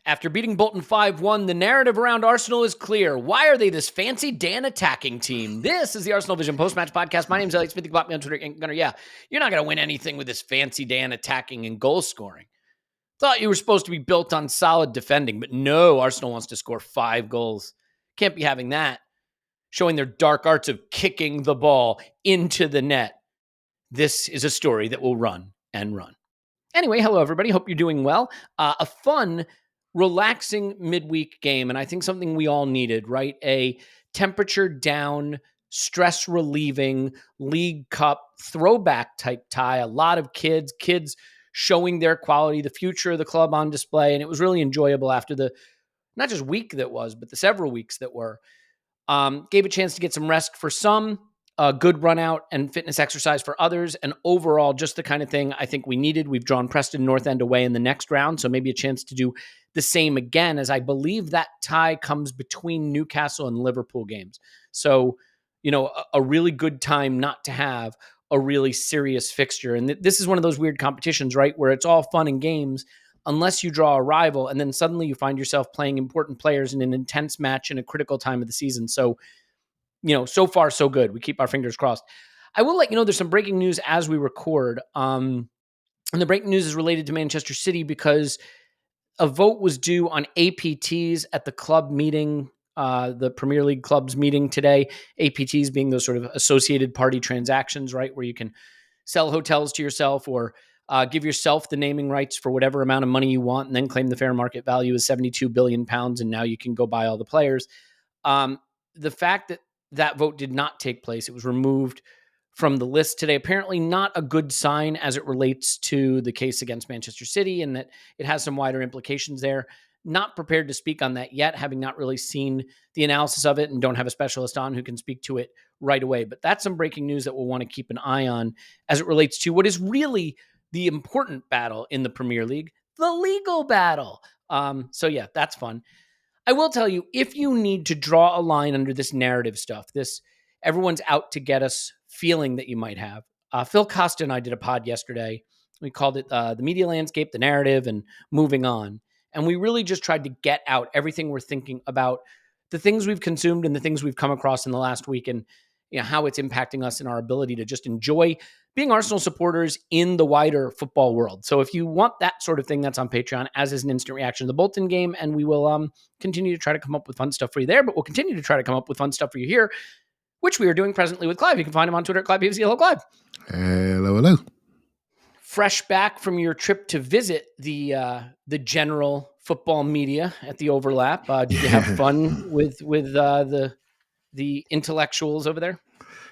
After beating Bolton 5-1, the narrative around Arsenal is clear. Why are they this fancy Dan attacking team? This is the ArsenalVision Post-Match Podcast. My name is Elliot. You can follow me on Twitter. And Gunner, you're not going to win anything with this fancy Dan attacking and goal scoring. Thought you were supposed to be built on solid defending, but no, Arsenal wants to score 5 goals. Can't be having that. Showing their dark arts of kicking the ball into the net. This is a story that will run and run. Anyway, hello, everybody. Hope you're doing well. A fun, relaxing midweek game, and I think something we all needed, right? A temperature down, stress relieving League Cup throwback type tie. A lot of kids showing their quality, the future of the club on display, and it was really enjoyable after the not just week that was, but the several weeks that were. Gave a chance to get some rest for some, a good run out and fitness exercise for others, and overall just the kind of thing I think we needed. We've drawn Preston North End away in the next round, so maybe a chance to do the same again, as I believe that tie comes between Newcastle and Liverpool games. So, a really good time not to have a really serious fixture. And this is one of those weird competitions, right, where it's all fun and games unless you draw a rival, and then suddenly you find yourself playing important players in an intense match in a critical time of the season. So, so far, so good. We keep our fingers crossed. I will let you know there's some breaking news as we record. And the breaking news is related to Manchester City because a vote was due on APTs at the club meeting, the Premier League clubs meeting today. APTs being those sort of associated party transactions, right, where you can sell hotels to yourself or give yourself the naming rights for whatever amount of money you want and then claim the fair market value is £72 billion, and now you can go buy all the players. The fact that vote did not take place, it was removed from the list today. Apparently not a good sign as it relates to the case against Manchester City, and that it has some wider implications there. Not prepared to speak on that yet, having not really seen the analysis of it and don't have a specialist on who can speak to it right away. But that's some breaking news that we'll want to keep an eye on as it relates to what is really the important battle in the Premier League, the legal battle. So that's fun. I will tell you, if you need to draw a line under this narrative stuff, this everyone's out to get us feeling that you might have, Phil Costa and I did a pod yesterday. We called it the media landscape, the narrative, and moving on. And we really just tried to get out everything we're thinking about the things we've consumed and the things we've come across in the last week, and how it's impacting us in our ability to just enjoy being Arsenal supporters in the wider football world. So if you want that sort of thing, that's on Patreon, as is an instant reaction to the Bolton game. And we will continue to try to come up with fun stuff for you there, but we'll continue to try to come up with fun stuff for you here, which we are doing presently with Clive. You can find him on Twitter at ClivePFC. Hello, Clive. Hello. Fresh back from your trip to visit the general football media at the Overlap. Did you have fun with the intellectuals over there?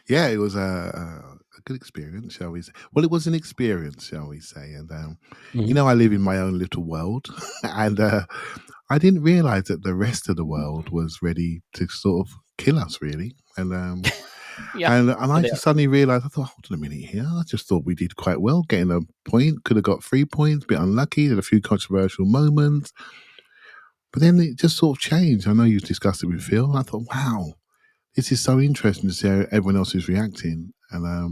Yeah, it was a good experience, shall we say. Well, it was an experience, shall we say. And, I live in my own little world. And I didn't realize that the rest of the world was ready to sort of kill us, really. And and I just suddenly realized, I thought, hold on a minute here. I just thought we did quite well, getting a point. Could have got 3 points, a bit unlucky, had a few controversial moments. But then it just sort of changed. I know you've discussed it with Phil. I thought, wow, this is so interesting to see how everyone else is reacting. And I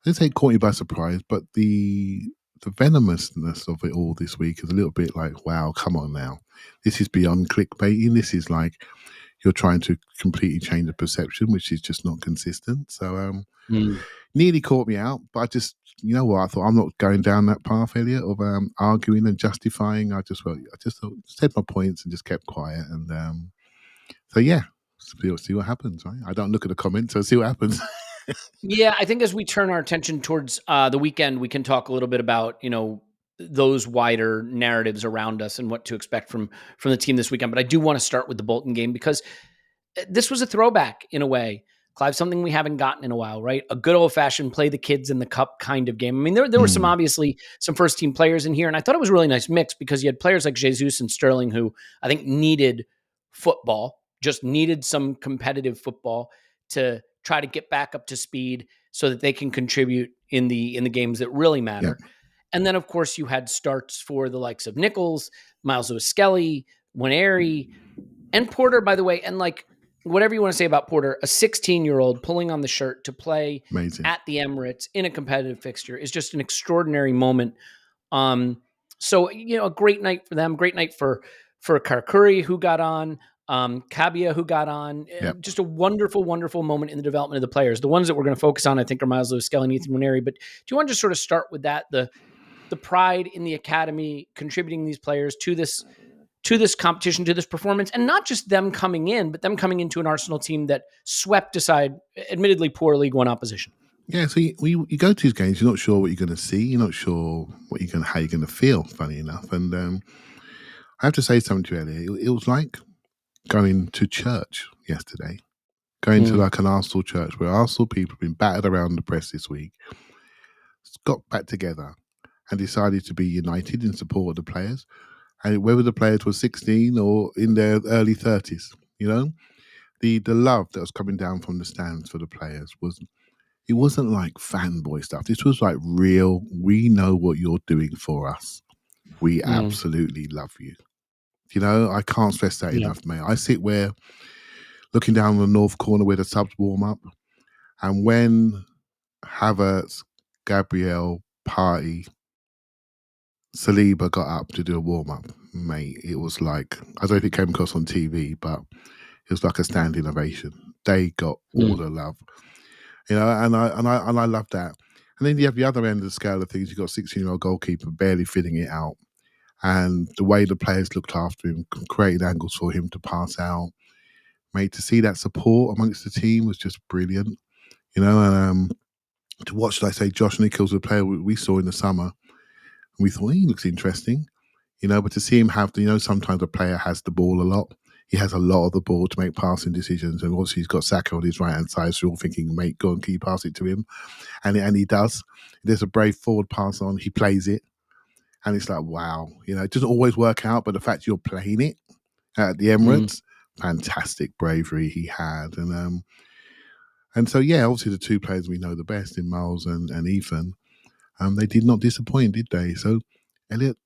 didn't say it caught me by surprise, but the venomousness of it all this week is a little bit like, wow, come on now. This is beyond clickbaiting. This is like you're trying to completely change the perception, which is just not consistent. So nearly caught me out, but I just, I thought I'm not going down that path, Elliot, of arguing and justifying. I just said my points and just kept quiet. And see what happens, right? I don't look at the comments, so see what happens. Yeah, I think as we turn our attention towards the weekend, we can talk a little bit about, those wider narratives around us and what to expect from the team this weekend. But I do want to start with the Bolton game because this was a throwback in a way, Clive, something we haven't gotten in a while, right? A good old-fashioned play the kids in the cup kind of game. I mean, there were some obviously some first-team players in here, and I thought it was a really nice mix because you had players like Jesus and Sterling who I think needed football, just needed some competitive football to try to get back up to speed so that they can contribute in the games that really matter. Yeah. And then, of course, you had starts for the likes of Nichols, Miles Lewis-Skelly, Nwaneri, and Porter, by the way. And whatever you want to say about Porter, a 16-year-old pulling on the shirt to play Amazing. At the Emirates in a competitive fixture is just an extraordinary moment. So, a great night for them, great night for Karkuri, who got on, Kabia, who got on. Yep. Just a wonderful, wonderful moment in the development of the players. The ones that we're going to focus on, I think, are Miles Lewis-Skelly and Ethan Nwaneri. But do you want to just sort of start with that, the pride in the academy, contributing these players to this competition, to this performance, and not just them coming in, but them coming into an Arsenal team that swept aside, admittedly, poor League One opposition. Yeah, so you go to these games, you're not sure what you're going to see, you're not sure how you're going to feel. Funny enough, and I have to say something to you, Elliot. It was like going to church yesterday, going to like an Arsenal church where Arsenal people have been battered around the press this week, got back together and decided to be united in support of the players. And whether the players were 16 or in their early 30s, the love that was coming down from the stands for the players it wasn't like fanboy stuff. This was like real, we know what you're doing for us. We absolutely love you. I can't stress that enough, mate. I sit where, looking down the north corner where the subs warm up, and when Havertz, Gabriel, Partey, Saliba got up to do a warm-up, mate, it was like, I don't know if it came across on TV, but it was like a standing ovation. They got all the love. And I love that. And then you have the other end of the scale of things. You've got a 16-year-old goalkeeper barely fitting it out. And the way the players looked after him, created angles for him to pass out. Mate, to see that support amongst the team was just brilliant. And to watch, like, say, Josh Nichols, the player we saw in the summer, we thought, he looks interesting, but to see him have sometimes a player has the ball a lot. He has a lot of the ball to make passing decisions. And obviously he's got Saka on his right-hand side, so you're all thinking, mate, go and keep pass it to him. And he does. There's a brave forward pass on, he plays it. And it's like, wow, it doesn't always work out, but the fact you're playing it at the Emirates, fantastic bravery he had. And so, yeah, obviously the two players we know the best in Miles and Ethan, they did not disappoint, did they? So, Elliot,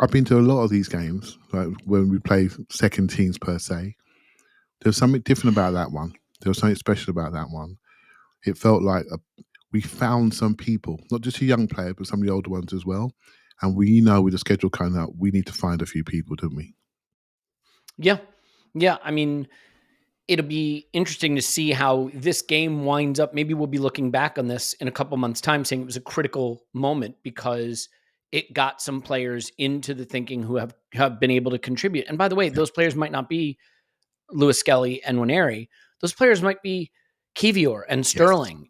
I've been to a lot of these games, like when we play second teams per se. There's something different about that one. There was something special about that one. It felt like we found some people, not just a young player, but some of the older ones as well. And we know with the schedule coming up, we need to find a few people, don't we? Yeah. Yeah. I mean, it'll be interesting to see how this game winds up. Maybe we'll be looking back on this in a couple months' time saying it was a critical moment because it got some players into the thinking who have been able to contribute. And by the way, those players might not be Lewis-Skelly and Nwaneri. Those players might be Kivior and Sterling,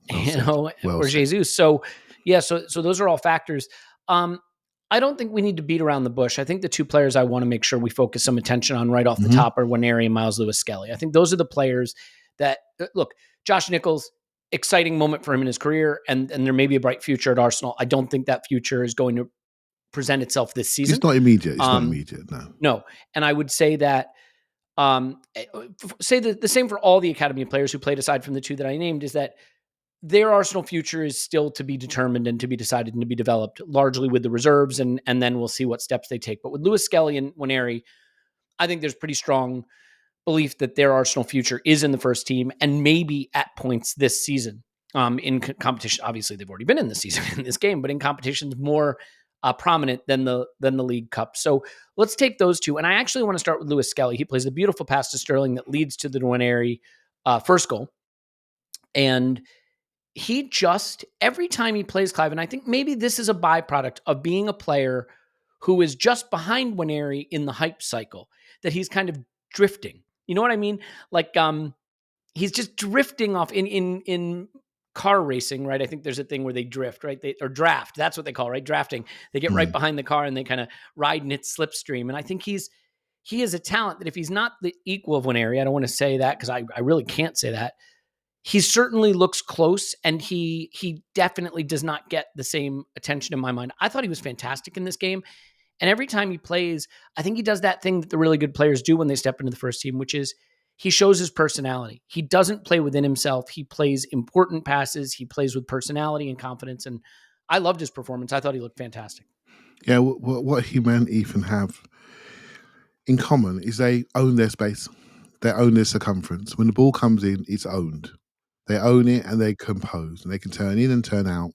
or Jesus. So, yeah, so those are all factors. I don't think we need to beat around the bush. I think the two players I want to make sure we focus some attention on right off the top are Nwaneri and Miles Lewis-Skelly. I think those are the players that, look, Josh Nichols, exciting moment for him in his career, and there may be a bright future at Arsenal. I don't think that future is going to present itself this season. It's not immediate. It's not immediate, no. No. And I would say that, say the same for all the academy players who played aside from the two that I named, is that their Arsenal future is still to be determined and to be decided and to be developed largely with the reserves. And then we'll see what steps they take. But with Lewis-Skelly and Nwaneri, I think there's pretty strong belief that their Arsenal future is in the first team and maybe at points this season. In competition, obviously they've already been in this season in this game, but in competitions more prominent than the League Cup. So let's take those two. And I actually want to start with Lewis-Skelly. He plays a beautiful pass to Sterling that leads to the Nwaneri first goal. And he just, every time he plays, Clive, and I think maybe this is a byproduct of being a player who is just behind Nwaneri in the hype cycle, that he's kind of drifting. You know what I mean? Like, he's just drifting off in car racing, right? I think there's a thing where they drift, right? Or draft. That's what they call, right? Drafting. They get right behind the car and they kind of ride in its slipstream. And I think he is a talent that if he's not the equal of Nwaneri, I don't want to say that because I really can't say that. He certainly looks close, and he definitely does not get the same attention in my mind. I thought he was fantastic in this game. And every time he plays, I think he does that thing that the really good players do when they step into the first team, which is he shows his personality. He doesn't play within himself. He plays important passes. He plays with personality and confidence. And I loved his performance. I thought he looked fantastic. Yeah, what he and Ethan have in common is they own their space. They own their circumference. When the ball comes in, it's owned. They own it and they compose, and they can turn in and turn out.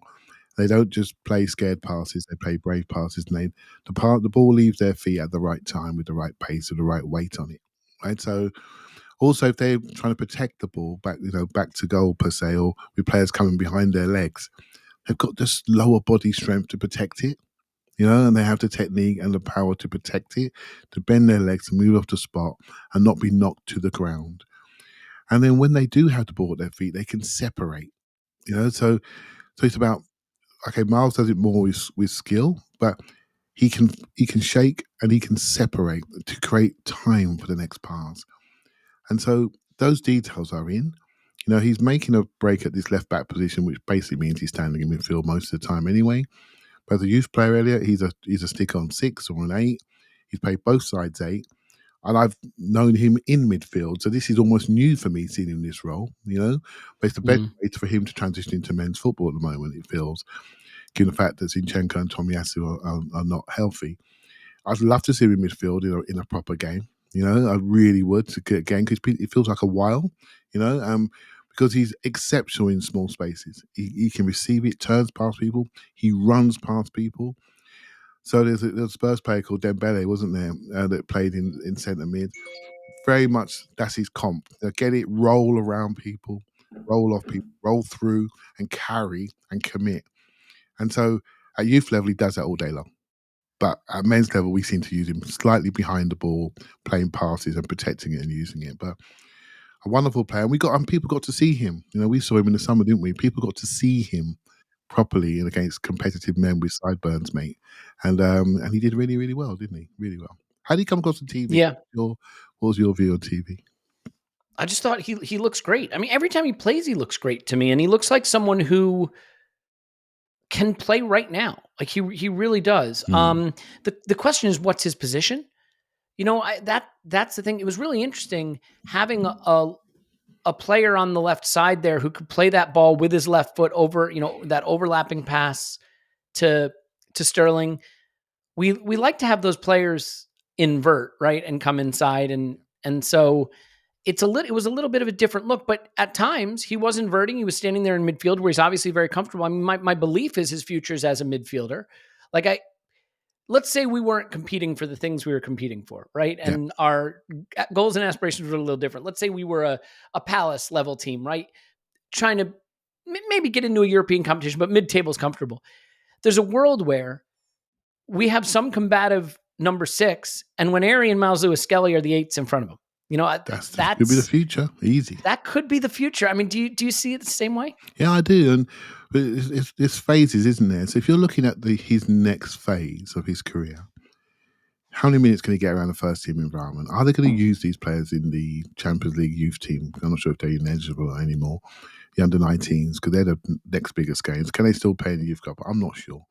They don't just play scared passes; they play brave passes, and the ball leaves their feet at the right time with the right pace and the right weight on it. Right. So also, if they're trying to protect the ball back to goal per se, or with players coming behind their legs, they've got this lower body strength to protect it. And they have the technique and the power to protect it, to bend their legs, to move off the spot, and not be knocked to the ground. And then when they do have the ball at their feet, they can separate. So it's about, okay, Miles does it more with skill, but he can shake and he can separate to create time for the next pass. And so those details are in. He's making a break at this left back position, which basically means he's standing in midfield most of the time anyway. But as a youth player, Elliot, he's a stick on 6 or an 8. He's played both sides 8. And I've known him in midfield. So this is almost new for me, seeing him in this role, But it's the best way for him to transition into men's football at the moment, it feels, given the fact that Zinchenko and Tomiyasu are not healthy. I'd love to see him in midfield in a proper game. I really would, to get again, because it feels like a while, because he's exceptional in small spaces. He can receive it, turns past people, he runs past people. So there's a Spurs player called Dembele, wasn't there, that played in centre mid. Very much that's his comp. Get it, roll around people, roll off people, roll through and carry and commit. And so at youth level, he does that all day long. But at men's level, we seem to use him slightly behind the ball, playing passes and protecting it and using it. But a wonderful player. And people got to see him. We saw him in the summer, didn't we? People got to see him properly and against competitive men with sideburns, mate. And he did really, really well, didn't he? Really well. How did he come across on TV? Yeah. What was your view on TV? I just thought he looks great. I mean, every time he plays, he looks great to me. And he looks like someone who can play right now. Like he really does. The question is, what's his position? That's the thing. It was really interesting having a player on the left side there who could play that ball with his left foot over, that overlapping pass to Sterling. We like to have those players invert, right, and come inside, and so it was a little bit of a different look, but at times he was inverting. He was standing there in midfield where he's obviously very comfortable. I mean, my belief is his future is as a midfielder. Let's say we weren't competing for the things we were competing for, right? And our goals and aspirations were a little different. Let's say we were a Palace level team, right? Trying to maybe get into a European competition, but mid-table is comfortable. There's a world where we have some combative number 6, and Nwaneri and Lewis-Skelly are the 8s in front of him. That could be the future. Easy. That could be the future. I mean, do you see it the same way? Yeah, I do. And it's phases, isn't there? So if you're looking at his next phase of his career, how many minutes can he get around the first team environment? Are they going to use these players in the Champions League youth team? I'm not sure if they're eligible anymore. The under-19s, because they're the next biggest games. Can they still play in the youth cup? I'm not sure.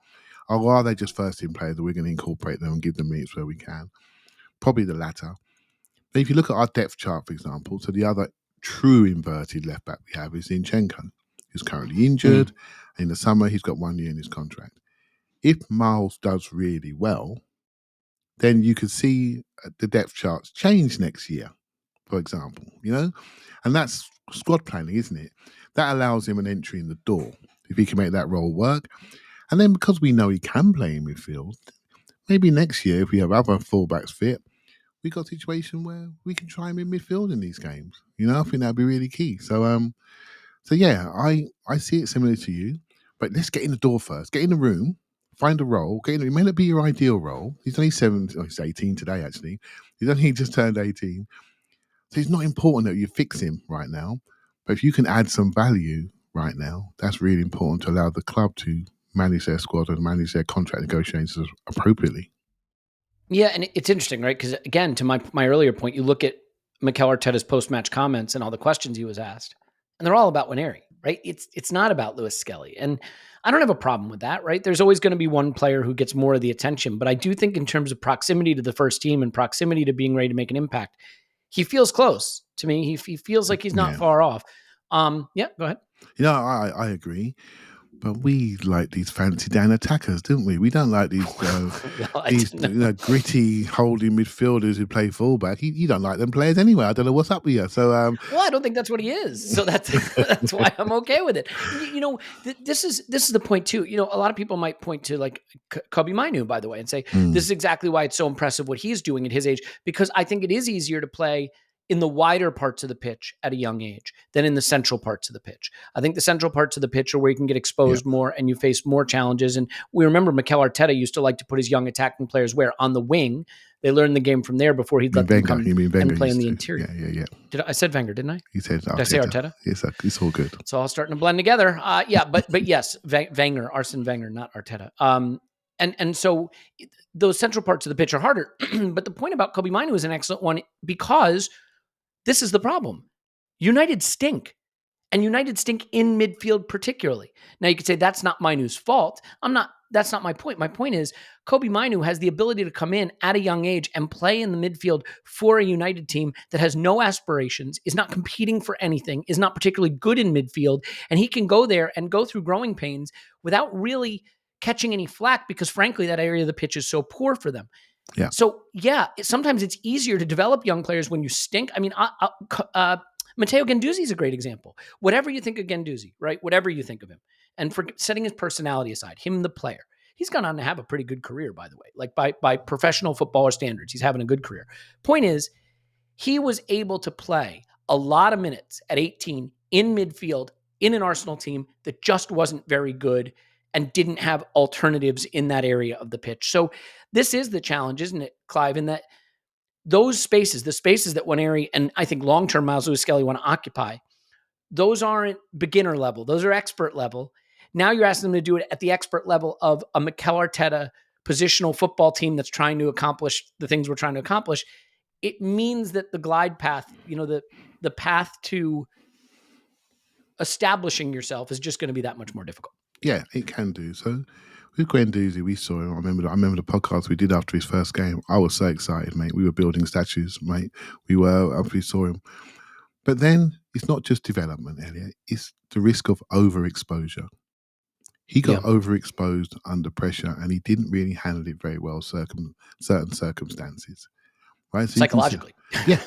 Or are they just first team players that we're going to incorporate them and give them minutes where we can? Probably the latter. But if you look at our depth chart, for example, so the other true inverted left back we have is Zinchenko, who's currently injured. In the summer, he's got 1 year in his contract. If Miles does really well, then you could see the depth charts change next year, for example, And that's squad planning, isn't it? That allows him an entry in the door if he can make that role work. And then because we know he can play in midfield, maybe next year, if we have other fullbacks fit, we got a situation where we can try him in midfield in these games. I think that'd be really key. So yeah, I see it similar to you, but let's get in the door first. Get in the room, find a role. It may not be your ideal role. He's only 18 today, actually. He's only just turned 18. So it's not important that you fix him right now. But if you can add some value right now, that's really important to allow the club to manage their squad and manage their contract negotiations appropriately. Yeah, and it's interesting, right? Because again, to my earlier point, you look at Mikel Arteta's post-match comments and all the questions he was asked, and they're all about Nwaneri, right? It's not about Lewis-Skelly. And I don't have a problem with that, right? There's always going to be one player who gets more of the attention, but I do think in terms of proximity to the first team and proximity to being ready to make an impact, he feels close to me. He feels like he's not far off. Yeah, go ahead. I agree. But we like these fancy Dan attackers, didn't we? We don't like these gritty holding midfielders who play fullback. You don't like them players anyway. I don't know what's up with you. So, well, I don't think that's what he is. So that's that's why I'm okay with it. This is the point too. A lot of people might point to like Kobe Mainu, by the way, and say this is exactly why it's so impressive what he's doing at his age, because I think it is easier to play in the wider parts of the pitch at a young age than in the central parts of the pitch. I think the central parts of the pitch are where you can get exposed more and you face more challenges. And we remember Mikel Arteta used to like to put his young attacking players where? On the wing. They learned the game from there before he'd let them come and play in the interior. Yeah. I said Wenger, didn't I? You said Arteta. Did I say Arteta? Yes, it's all good. It's all starting to blend together. But yes, Wenger, Arsene Wenger, not Arteta. And so those central parts of the pitch are harder. But the point about Kobe Mainu is an excellent one, because this is the problem. United stink. And United stink in midfield particularly. Now you could say that's not Mainu's fault. That's not my point. My point is Kobe Mainu has the ability to come in at a young age and play in the midfield for a United team that has no aspirations, is not competing for anything, is not particularly good in midfield, and he can go there and go through growing pains without really catching any flack, because frankly that area of the pitch is so poor for them. Yeah. So sometimes it's easier to develop young players when you stink. I mean, Matteo Guendouzi is a great example. Whatever you think of Guendouzi, right? Whatever you think of him, and for setting his personality aside, him the player, he's gone on to have a pretty good career, by the way. Like by professional footballer standards, he's having a good career. Point is, he was able to play a lot of minutes at 18 in midfield in an Arsenal team that just wasn't very good and didn't have alternatives in that area of the pitch. So this is the challenge, isn't it, Clive, in that those spaces, the spaces that Nwaneri and I think long-term Miles Lewis-Skelly want to occupy, those aren't beginner level. Those are expert level. Now you're asking them to do it at the expert level of a Mikel Arteta positional football team that's trying to accomplish the things we're trying to accomplish. It means that the glide path, the path to establishing yourself is just going to be that much more difficult. Yeah, it can do. So with Guendouzi, we saw him. I remember the podcast we did after his first game. I was so excited, mate. We were building statues, mate. We were after we saw him. But then it's not just development, Elliot. It's the risk of overexposure. He got overexposed under pressure, and he didn't really handle it very well. Certain circumstances, right? So psychologically,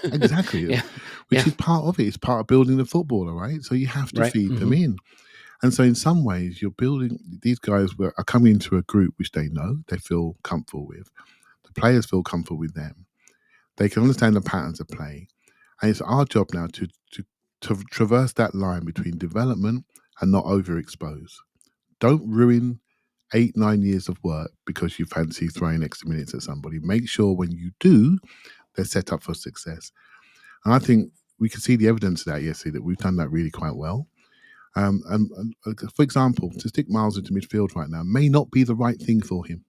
exactly. Which is part of it. It's part of building the footballer, right? So you have to feed them in. And so in some ways, you're building, these guys are coming into a group which they know, they feel comfortable with. The players feel comfortable with them. They can understand the patterns of play. And it's our job now to traverse that line between development and not overexpose. Don't ruin 8-9 years of work because you fancy throwing extra minutes at somebody. Make sure when you do, they're set up for success. And I think we can see the evidence of that yesterday, that we've done that really quite well. And for example, to stick Miles into midfield right now may not be the right thing for him.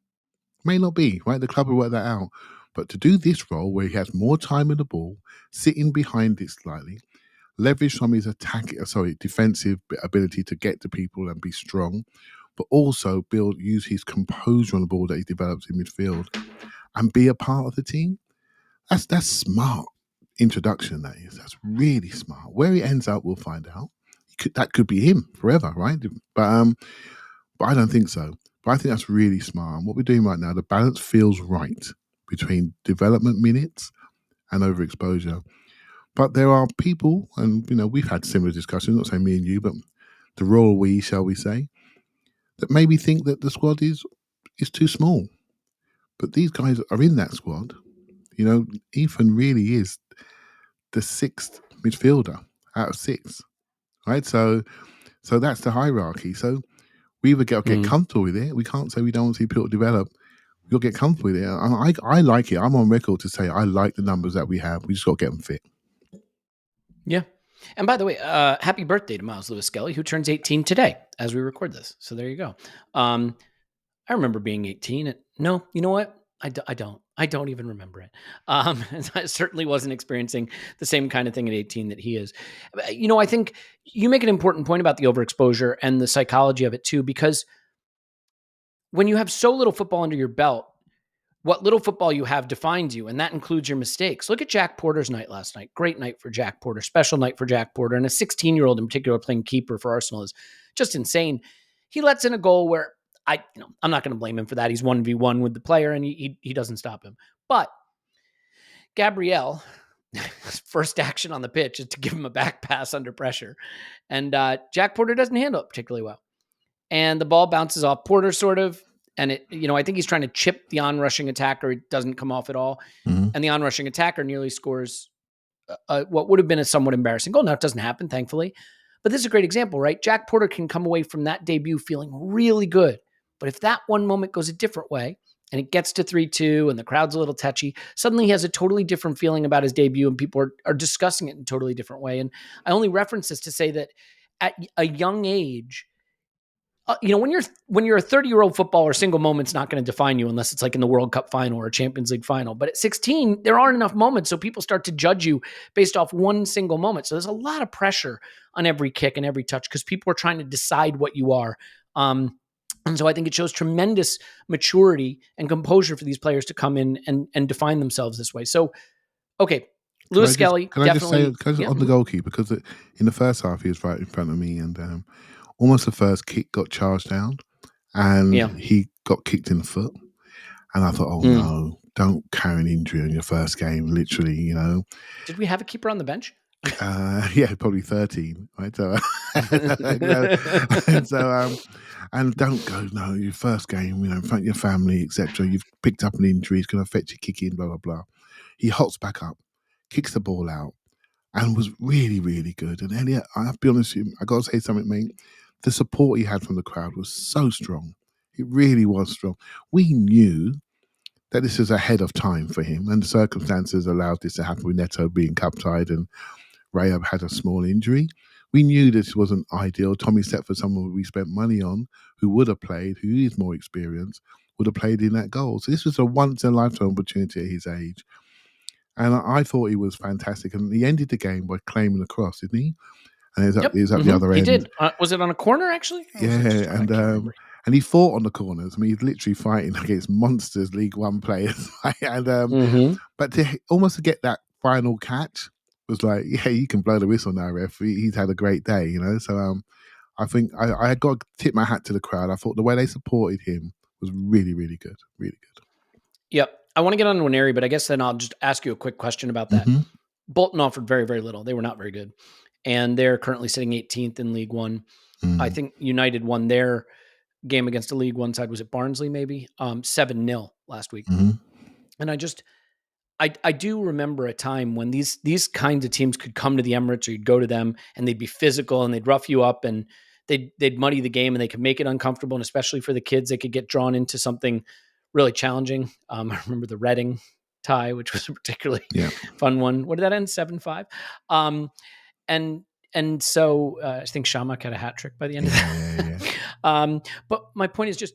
May not be, right? The club will work that out. But to do this role where he has more time in the ball, sitting behind it slightly, leverage from his defensive ability to get to people and be strong, but also use his composure on the ball that he develops in midfield and be a part of the team. That's smart introduction, that is. That's really smart. Where he ends up, we'll find out. That could be him forever, right? But I don't think so. But I think that's really smart. And what we're doing right now, the balance feels right between development minutes and overexposure. But there are people, and we've had similar discussions, not saying me and you, but the royal we, shall we say, that maybe think that the squad is too small. But these guys are in that squad. Ethan really is the 6th midfielder out of 6. Right, so that's the hierarchy. So we either get comfortable with it. We can't say we don't want to see people develop. We'll get comfortable with it. And I like it. I'm on record to say I like the numbers that we have. We just got to get them fit. Yeah. And by the way, happy birthday to Miles Lewis-Skelly, who turns 18 today as we record this. So there you go. I remember being 18. No, you know what? I don't. I don't even remember it. I certainly wasn't experiencing the same kind of thing at 18 that he is. I think you make an important point about the overexposure and the psychology of it too, because when you have so little football under your belt, what little football you have defines you, and that includes your mistakes. Look at Jack Porter's night last night. Great night for Jack Porter, special night for Jack Porter, and a 16-year-old in particular playing keeper for Arsenal is just insane. he lets in a goal where I'm not going to blame him for that. He's 1v1 with the player and he doesn't stop him. But Gabriel, his first action on the pitch is to give him a back pass under pressure. And Jack Porter doesn't handle it particularly well. And the ball bounces off Porter sort of. And I think he's trying to chip the onrushing attacker. It doesn't come off at all. Mm-hmm. And the onrushing attacker nearly scores what would have been a somewhat embarrassing goal. Now, it doesn't happen, thankfully. But this is a great example, right? Jack Porter can come away from that debut feeling really good. But if that one moment goes a different way and it gets to 3-2 and the crowd's a little touchy, suddenly he has a totally different feeling about his debut and people are discussing it in a totally different way. And I only reference this to say that at a young age, when you're a 30-year-old footballer, single moment's not going to define you unless it's like in the World Cup final or a Champions League final. But at 16, there aren't enough moments, so people start to judge you based off one single moment. So there's a lot of pressure on every kick and every touch because people are trying to decide what you are. And so I think it shows tremendous maturity and composure for these players to come in and define themselves this way. So, okay, Lewis-Skelly, definitely. Can I just on the goalkeeper, because in the first half, he was right in front of me and almost the first kick got charged down and he got kicked in the foot. And I thought, no, don't carry an injury on your first game, literally, Did we have a keeper on the bench? Yeah, probably 13, right? So, and don't go, no, your first game, in front of your family, etc. You've picked up an injury, it's going to affect your kicking, blah, blah, blah. He hops back up, kicks the ball out, and was really, really good. And Elliot, I have to be honest with you, I got to say something, mate. The support he had from the crowd was so strong. It really was strong. We knew that this was ahead of time for him, and the circumstances allowed this to happen with Neto being cup-tied and Rayab had a small injury. We knew this wasn't ideal. Tommy Stepford, someone we spent money on, who would have played, who is more experienced, would have played in that goal. So this was a once-in-a-lifetime opportunity at his age. And I thought he was fantastic. And he ended the game by claiming the cross, didn't he? And he was up the other end. He did. Was it on a corner, actually? Yeah, and he fought on the corners. I mean, he's literally fighting against monsters, League One players. And but almost to get that final catch was like, yeah, you can blow the whistle now, ref. He's had a great day, So I think I got to tip my hat to the crowd. I thought the way they supported him was really, really good. Really good. Yep. I want to get on Nwaneri, but I guess then I'll just ask you a quick question about that. Mm-hmm. Bolton offered very, very little. They were not very good. And they're currently sitting 18th in League One. I think United won their game against a League One side. Was it Barnsley maybe? 7-0 last week. Mm-hmm. And I do remember a time when these kinds of teams could come to the Emirates, or you'd go to them and they'd be physical and they'd rough you up and they'd muddy the game and they could make it uncomfortable. And especially for the kids, they could get drawn into something really challenging. I remember the Reading tie, which was a particularly fun one. What did that end? 7-5. And so I think Shamak had a hat trick by the end of that. Yeah. But my point is just,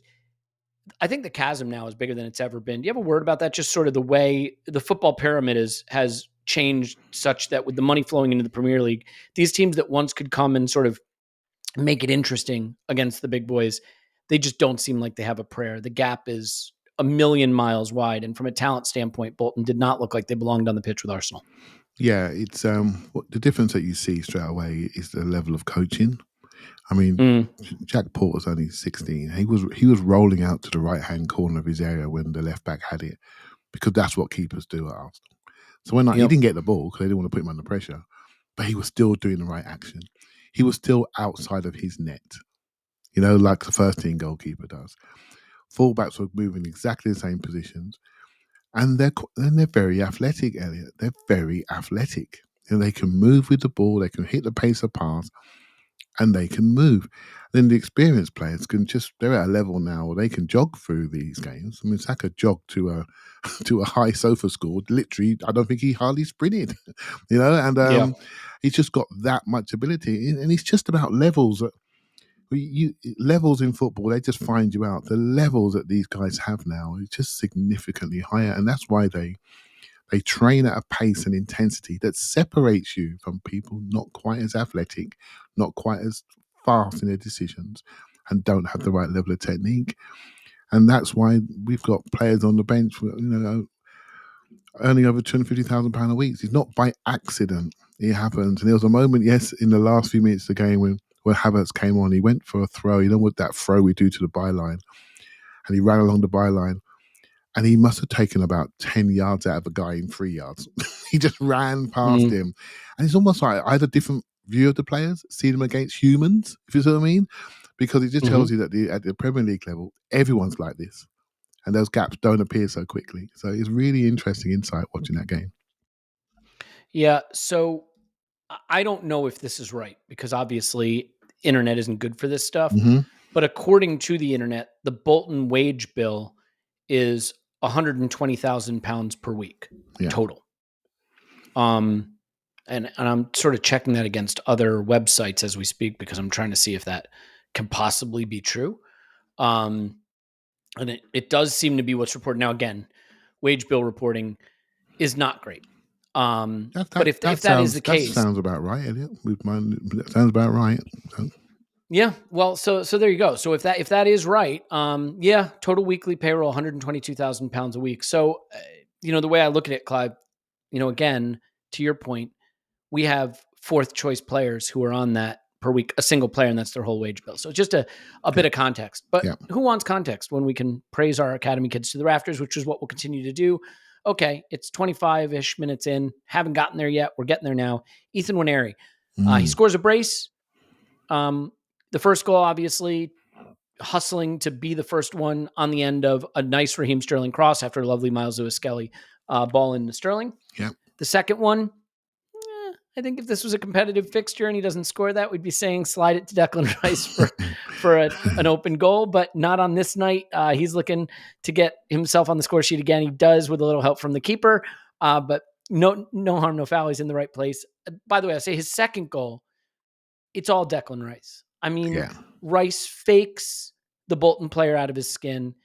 I think the chasm now is bigger than it's ever been. Do you have a word about that? Just sort of the way the football pyramid has changed such that with the money flowing into the Premier League, these teams that once could come and sort of make it interesting against the big boys, they just don't seem like they have a prayer. The gap is a million miles wide. And from a talent standpoint, Bolton did not look like they belonged on the pitch with Arsenal. Yeah, it's the difference that you see straight away is the level of coaching. I mean, Jack Porter's only 16. He was rolling out to the right-hand corner of his area when the left back had it, because that's what keepers do at Arsenal. So when he didn't get the ball because they didn't want to put him under pressure, but he was still doing the right action. He was still outside of his net, like the first team goalkeeper does. Fullbacks were moving exactly the same positions. And they're very athletic, Elliot. They're very athletic. They can move with the ball. They can hit the pace of pass, and they can move. Then the experienced players they're at a level now where they can jog through these games. I mean, Saka jogged to a high sofa score. Literally, I don't think he hardly sprinted, and he's just got that much ability. And it's just about levels. Levels in football, they just find you out. The levels that these guys have now is just significantly higher, and that's why they train at a pace and intensity that separates you from people not quite as athletic, not quite as fast in their decisions, and don't have the right level of technique. And that's why we've got players on the bench, earning over £250,000 a week. It's not by accident. It happens. And there was a moment, in the last few minutes of the game when when Havertz came on, he went for a throw. You know what that throw we do to the byline? And he ran along the byline. And he must have taken about 10 yards out of a guy in 3 yards. He just ran past him. And it's almost like I had a different view of the players, see them against humans, if you see what I mean. Because it just tells you that at the Premier League level, everyone's like this. And those gaps don't appear so quickly. So it's really interesting insight watching that game. Yeah, so I don't know if this is right because obviously internet isn't good for this stuff. But according to the internet, the Bolton wage bill is £120,000 per week total. And I'm sort of checking that against other websites as we speak because I'm trying to see if that can possibly be true. And it does seem to be what's reported. Now, again, wage bill reporting is not great. But if that is the case, that sounds about right, Elliot. That sounds about right. So. Yeah, well, so there you go. So if that is right, total weekly payroll £122,000 a week. So the way I look at it, Clive, again, to your point, we have fourth choice players who are on that per week, a single player, and that's their whole wage bill. So just a bit of context. But who wants context when we can praise our academy kids to the rafters, which is what we'll continue to do. Okay, it's 25-ish minutes in. Haven't gotten there yet. We're getting there now. Ethan Nwaneri. He scores a brace. The first goal, obviously, hustling to be the first one on the end of a nice Raheem Sterling cross after a lovely Miles Lewis-Skelly ball into Sterling. Yeah. The second one, I think if this was a competitive fixture and he doesn't score that, we'd be saying slide it to Declan Rice for an open goal, but not on this night. He's looking to get himself on the score sheet again. He does with a little help from the keeper, but no harm, no foul. He's in the right place. By the way, I say his second goal, it's all Declan Rice. I mean, Rice fakes the Bolton player out of his skin,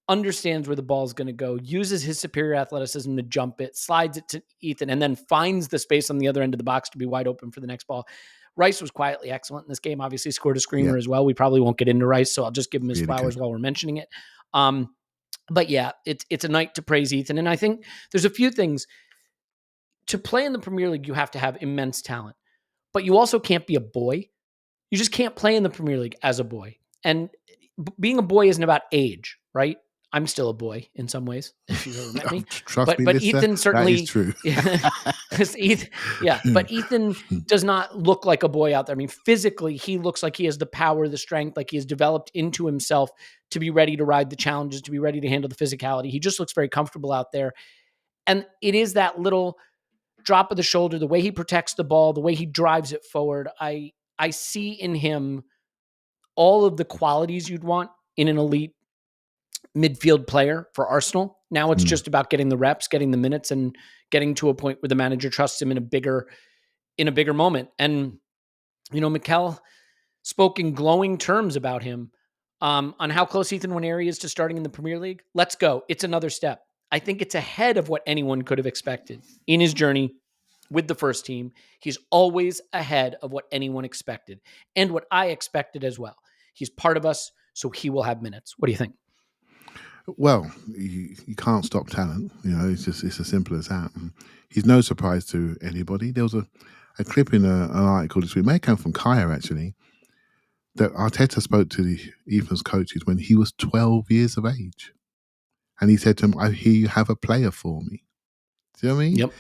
understands where the ball is going to go, uses his superior athleticism to jump it, slides it to Ethan, and then finds the space on the other end of the box to be wide open for the next ball. Rice was quietly excellent in this game, obviously scored a screamer as well. We probably won't get into Rice, so I'll just give him his flowers while we're mentioning it. But yeah, it's a night to praise Ethan. And I think there's a few things. To play in the Premier League, you have to have immense talent, but you also can't be a boy. You just can't play in the Premier League as a boy. And being a boy isn't about age, right? I'm still a boy in some ways, if you've ever met me. Trust me, but Ethan certainly that is true. But Ethan does not look like a boy out there. I mean, physically, he looks like he has the power, the strength, like he has developed into himself to be ready to ride the challenges, to be ready to handle the physicality. He just looks very comfortable out there. And it is that little drop of the shoulder, the way he protects the ball, the way he drives it forward. I see in him all of the qualities you'd want in an elite midfield player for Arsenal. Now it's just about getting the reps, getting the minutes, and getting to a point where the manager trusts him in a bigger moment. And, Mikel spoke in glowing terms about him on how close Ethan Nwaneri is to starting in the Premier League. Let's go. It's another step. I think it's ahead of what anyone could have expected in his journey with the first team. He's always ahead of what anyone expected and what I expected as well. He's part of us, so he will have minutes. What do you think? Well, you can't stop talent. It's as simple as that. He's no surprise to anybody. There was a clip in an article this week, may have come from Kaya actually, that Arteta spoke to Ethan's coaches when he was 12 years of age. And he said to him, I hear you have a player for me. Do you know what I mean? Yep.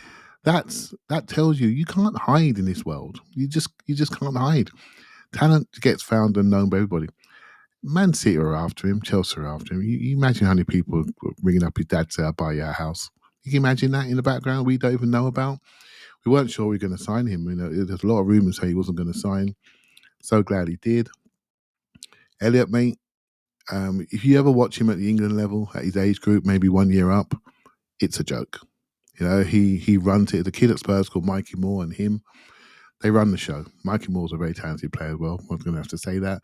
That tells you can't hide in this world. You just can't hide. Talent gets found and known by everybody. Man City are after him, Chelsea are after him. You imagine how many people ringing up his dad say, I'll buy you a house. You can imagine that in the background we don't even know about. We weren't sure we were going to sign him. There's a lot of rumours saying he wasn't going to sign. So glad he did. Elliot, mate, if you ever watch him at the England level, at his age group, maybe 1 year up, it's a joke. He runs it. The kid at Spurs called Mikey Moore and him, they run the show. Mikey Moore's a very talented player as well. I'm going to have to say that.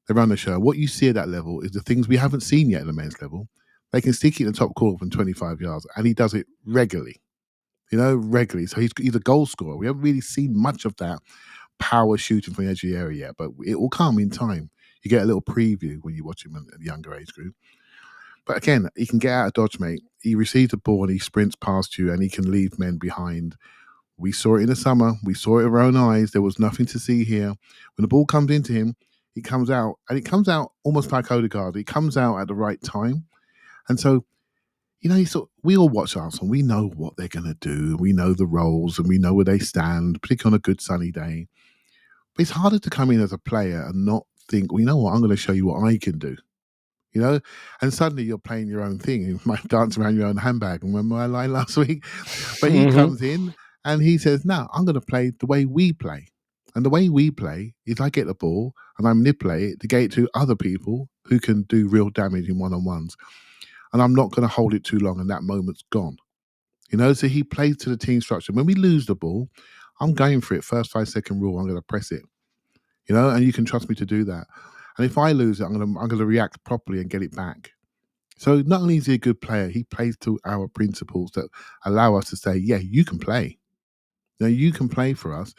They run the show. What you see at that level is the things we haven't seen yet at the men's level. They can stick it in the top corner from 25 yards, and he does it regularly. Regularly. So he's a goal scorer. We haven't really seen much of that power shooting from the edge of the area yet, but it will come in time. You get a little preview when you watch him at the younger age group. But again, he can get out of dodge, mate. He receives the ball and he sprints past you and he can leave men behind We saw it in the summer. We saw it with our own eyes. There was nothing to see here. When the ball comes into him, he comes out, and it comes out almost like Odegaard. It comes out at the right time. And so, we all watch Arsenal. We know what they're going to do. We know the roles, and we know where they stand, particularly on a good sunny day. But it's harder to come in as a player and not think, well, you know what, I'm going to show you what I can do. And suddenly you're playing your own thing. You might dance around your own handbag. Remember my line last week? But he comes in and he says, no, I'm going to play the way we play. And the way we play is I get the ball and I manipulate it to get it to other people who can do real damage in one-on-ones. And I'm not going to hold it too long, and that moment's gone. So he plays to the team structure. When we lose the ball, I'm going for it. First 5-second rule, I'm going to press it. And you can trust me to do that. And if I lose it, I'm going to react properly and get it back. So not only is he a good player, he plays to our principles that allow us to say, yeah, you can play. You can play for us.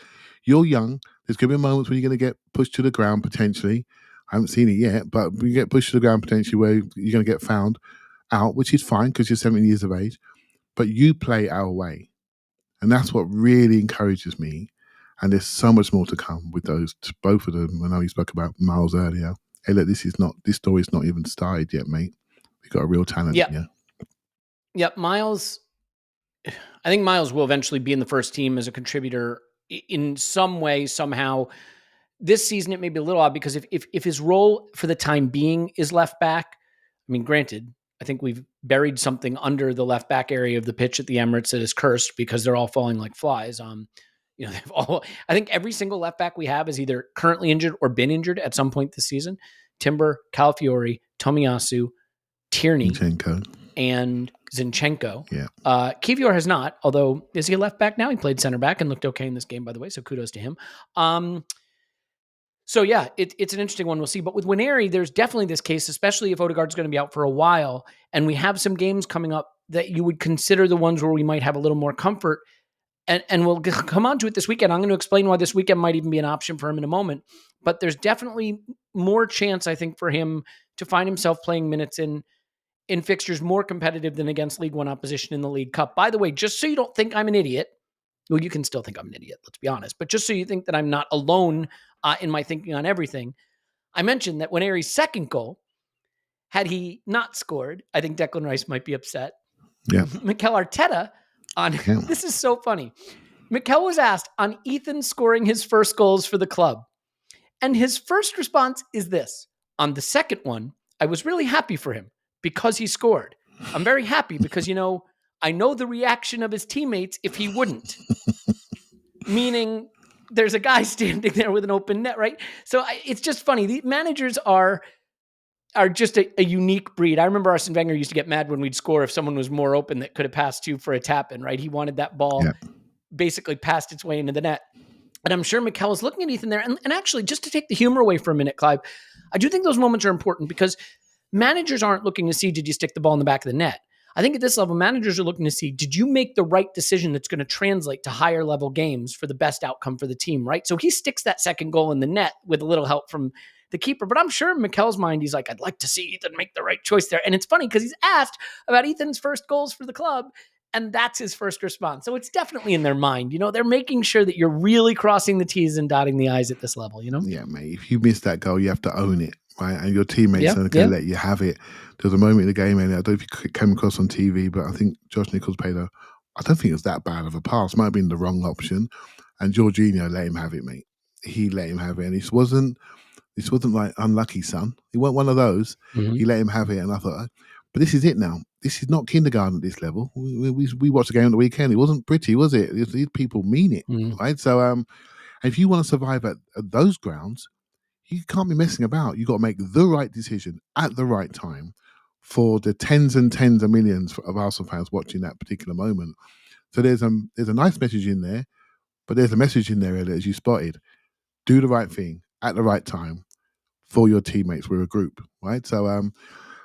You're young. There's going to be moments when you're going to get pushed to the ground potentially. I haven't seen it yet, but you get pushed to the ground potentially where you're going to get found out, which is fine because you're 17 years of age. But you play our way. And that's what really encourages me. And there's so much more to come with those, both of them. I know you spoke about Miles earlier. Elliot, this story's not even started yet, mate. We've got a real talent here. Yeah, Miles, I think Miles will eventually be in the first team as a contributor in some way, somehow. This season, it may be a little odd because if his role for the time being is left back, I mean, granted, I think we've buried something under the left back area of the pitch at the Emirates that is cursed because they're all falling like flies. I think every single left back we have is either currently injured or been injured at some point this season. Timber, Calafiori, Tomiyasu, Tierney, and Zinchenko. Yeah. Kivior has not, although is he a left back now? He played center back and looked okay in this game, by the way, so kudos to him. So yeah, it's an interesting one. We'll see. But with Nwaneri, there's definitely this case, especially if Odegaard's going to be out for a while, and we have some games coming up that you would consider the ones where we might have a little more comfort. And we'll come on to it this weekend. I'm going to explain why this weekend might even be an option for him in a moment. But there's definitely more chance, I think, for him to find himself playing minutes in fixtures more competitive than against League One opposition in the League Cup. By the way, just so you don't think I'm an idiot, well, you can still think I'm an idiot, let's be honest. But just so you think that I'm not alone in my thinking on everything, I mentioned that Nwaneri's second goal, had he not scored, I think Declan Rice might be upset. Yeah. Mikel Arteta this is so funny. Mikel was asked on Ethan scoring his first goals for the club. And his first response is this: on the second one, I was really happy for him because he scored. I'm very happy because, I know the reaction of his teammates if he wouldn't. Meaning there's a guy standing there with an open net, right? So it's just funny. The managers are just a unique breed. I remember Arsene Wenger used to get mad when we'd score if someone was more open that could have passed to for a tap in, right? He wanted that ball basically passed its way into the net. And I'm sure Mikel was looking at Ethan there. And actually, just to take the humor away for a minute, Clive, I do think those moments are important because managers aren't looking to see, did you stick the ball in the back of the net? I think at this level, managers are looking to see, did you make the right decision that's going to translate to higher level games for the best outcome for the team, right? So he sticks that second goal in the net with a little help from the keeper. But I'm sure in Mikel's mind, he's like, I'd like to see Ethan make the right choice there. And it's funny because he's asked about Ethan's first goals for the club, and that's his first response. So it's definitely in their mind. They're making sure that you're really crossing the T's and dotting the I's at this level, Yeah, mate. If you miss that goal, you have to own it, right? And your teammates aren't going to let you have it. There was a moment in the game, and I don't know if you came across on TV, but I think Josh Nichols I don't think it was that bad of a pass. Might have been the wrong option. And Jorginho let him have it, mate. He let him have it. And this wasn't like unlucky, son. He wasn't one of those. Mm-hmm. He let him have it. And I thought, but this is it now. This is not kindergarten at this level. We watched the game on the weekend. It wasn't pretty, was it? These people mean it, right? So if you want to survive at those grounds, you can't be messing about. You've got to make the right decision at the right time for the tens and tens of millions of Arsenal fans watching that particular moment. So there's a nice message in there, but there's a message in there, Elliot, as you spotted. Do the right thing at the right time for your teammates. We're a group, right? So,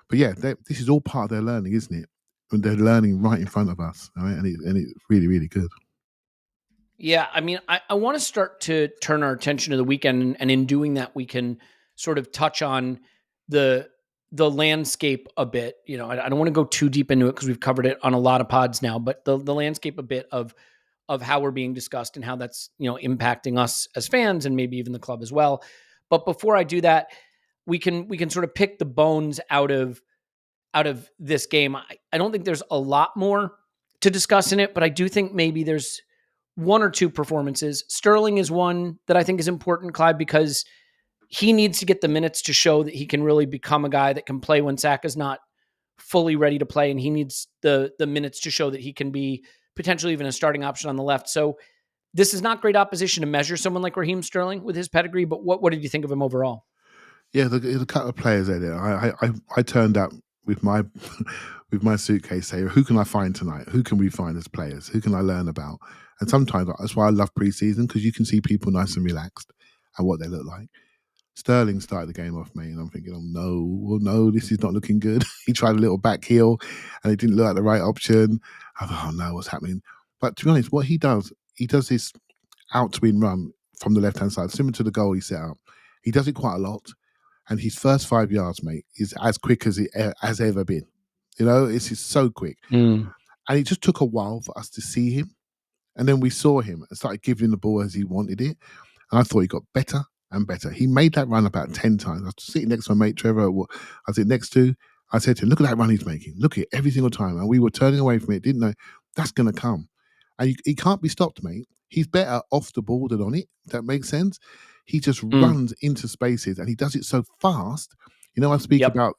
but yeah, this is all part of their learning, isn't it? And they're learning right in front of us, right? And it's really, really good. Yeah, I mean, I want to start to turn our attention to the weekend, and in doing that, we can sort of touch on the landscape a bit. I don't want to go too deep into it because we've covered it on a lot of pods now, but the landscape a bit of of how we're being discussed and how that's, impacting us as fans and maybe even the club as well. But before I do that, we can sort of pick the bones out of this game. I don't think there's a lot more to discuss in it, but I do think maybe there's one or two performances. Sterling is one that I think is important, Clive, because he needs to get the minutes to show that he can really become a guy that can play when Saka's not fully ready to play, and he needs the minutes to show that he can be potentially even a starting option on the left. So this is not great opposition to measure someone like Raheem Sterling with his pedigree, but what did you think of him overall? Yeah, the couple of players there. I turned up with my with my suitcase saying, who can I find tonight? Who can we find as players? Who can I learn about? And sometimes that's why I love preseason, because you can see people nice and relaxed and what they look like. Sterling started the game off, mate, and I'm thinking, oh no, this is not looking good. He tried a little back heel and it didn't look like the right option. I thought, oh no, what's happening? But to be honest, what he does this out to in run from the left-hand side, similar to the goal he set up. He does it quite a lot. And his first 5 yards, mate, is as quick as it has ever been. It's just so quick. And it just took a while for us to see him. And then we saw him and started giving him the ball as he wanted it. And I thought he got better and better. He made that run about 10 times. I was sitting next to my mate, Trevor, I was next to. I said to him, look at that run he's making. Look at it every single time. And we were turning away from it, didn't know that's going to come. And he can't be stopped, mate. He's better off the ball than on it. If that makes sense. He just runs into spaces, and he does it so fast. I speak about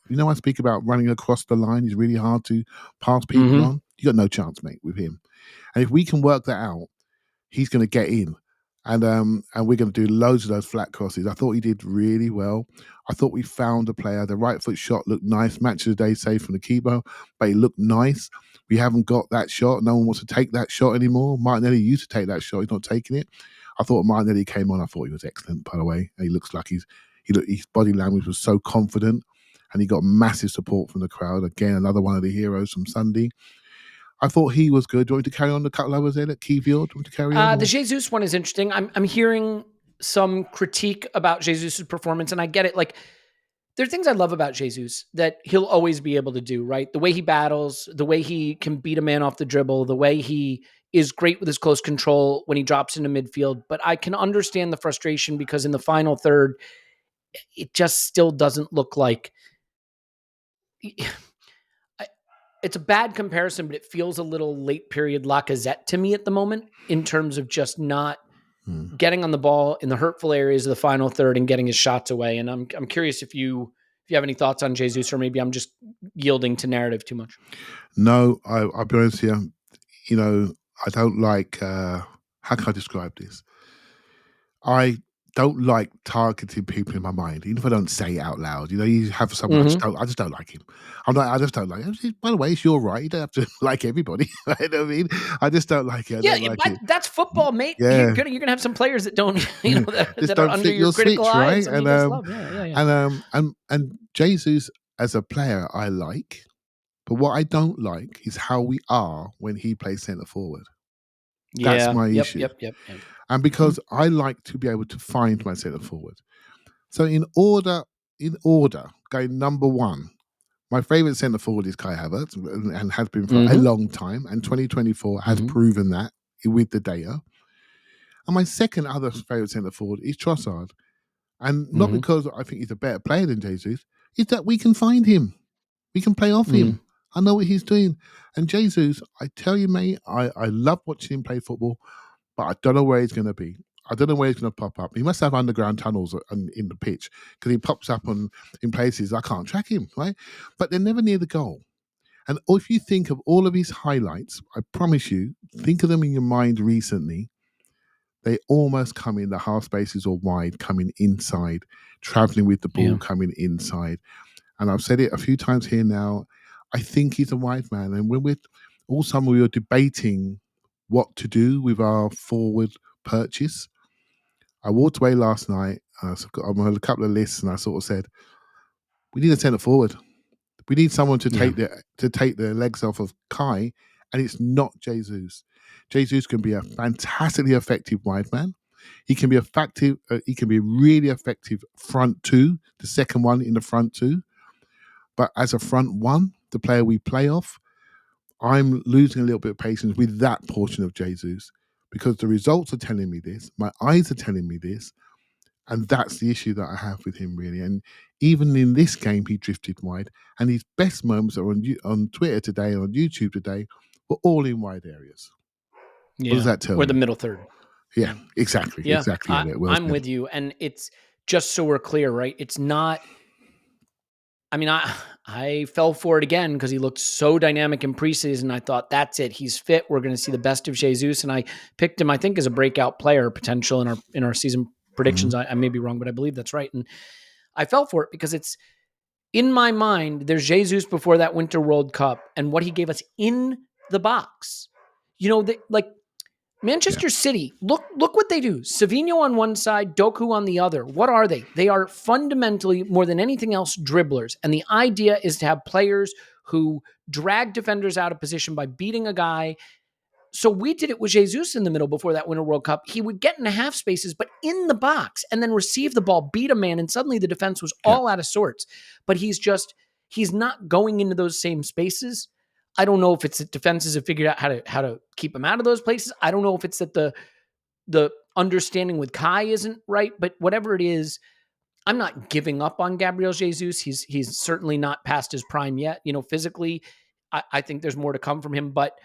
running across the line. It's really hard to pass people on. You got no chance, mate, with him. And if we can work that out, he's going to get in, and we're going to do loads of those flat crosses. I thought he did really well. I thought we found a player. The right foot shot looked nice. Match of the day save from the keeper, but he looked nice. We haven't got that shot. No one wants to take that shot anymore. Martinelli used to take that shot. He's not taking it. I thought Martinelli came on. I thought he was excellent, by the way. And he looks like his body language was so confident, and he got massive support from the crowd. Again, another one of the heroes from Sunday. I thought he was good. Do you want me to carry on the couple others there? Kivior, do you want me to carry on? The Jesus one is interesting. I'm hearing some critique about Jesus' performance, and I get it. Like, there are things I love about Jesus that he'll always be able to do, right? The way he battles, the way he can beat a man off the dribble, the way he is great with his close control when he drops into midfield. But I can understand the frustration because in the final third, it just still doesn't look like... It's a bad comparison, but it feels a little late period Lacazette to me at the moment in terms of just not getting on the ball in the hurtful areas of the final third and getting his shots away. And I'm curious if you have any thoughts on Jesus, or maybe I'm just yielding to narrative too much. No, I'll be honest with you. I don't like, how can I describe this? I don't like targeting people in my mind, even if I don't say it out loud. You have someone, I just don't like him. I just don't like him. By the way, it's your right. You don't have to like everybody. You know what I mean? I just don't like it. That's football, mate. Yeah. You're gonna have some players that don't, that are under your critical switch, eyes. Right? And Jesus as a player, I like. But what I don't like is how we are when he plays centre forward. That's my issue. Yep. And because I like to be able to find my centre forward. So in order, going number one, my favourite centre forward is Kai Havertz, and has been for a long time. And 2024 has proven that with the data. And my second other favourite centre forward is Trossard. And not because I think he's a better player than Jesus, it's that we can find him. We can play off him. I know what he's doing. And Jesus, I tell you, mate, I love watching him play football, but I don't know where he's going to be. I don't know where he's going to pop up. He must have underground tunnels in the pitch, because he pops up in places I can't track him, right? But they're never near the goal. And if you think of all of his highlights, I promise you, think of them in your mind recently. They almost come in the half spaces or wide, coming inside, traveling with the ball, coming inside. And I've said it a few times here now. I think he's a wide man. And when all summer we were debating what to do with our forward purchase, I walked away last night. I'm on a couple of lists, and I sort of said, we need a centre forward. We need someone to take the legs off of Kai, and it's not Jesus. Jesus can be a fantastically effective wide man. He can be effective. He can be really effective front two, the second one in the front two. But as a front one, the player we play off, I'm losing a little bit of patience with that portion of Jesus. because the results are telling me this. My eyes are telling me this. And that's the issue that I have with him, really. And even in this game, he drifted wide. And his best moments are on Twitter today, on YouTube today, were all in wide areas. Yeah. What does that tell you? Or the middle third. Yeah, exactly. Yeah. Exactly. I'm with you. And it's just so we're clear, right? It's not, I mean, I fell for it again because he looked so dynamic in preseason. I thought, that's it. He's fit. We're going to see the best of Jesus. And I picked him, I think, as a breakout player potential in our season predictions. I may be wrong, but I believe that's right. And I fell for it because it's, in my mind, there's Jesus before that Winter World Cup and what he gave us in the box. You know, like Manchester City, look what they do. Savinho on one side, Doku on the other. What are they? They are fundamentally, more than anything else, dribblers. And the idea is to have players who drag defenders out of position by beating a guy. So we did it with Jesus in the middle before that Winter World Cup. He would get in the half spaces, but in the box, and then receive the ball, beat a man, and suddenly the defense was all out of sorts. But he's not going into those same spaces. I don't know if it's that defenses have figured out how to keep him out of those places. I don't know if it's that the understanding with Kai isn't right, but whatever it is, I'm not giving up on Gabriel Jesus. He's certainly not past his prime yet. You know, physically, I think there's more to come from him, but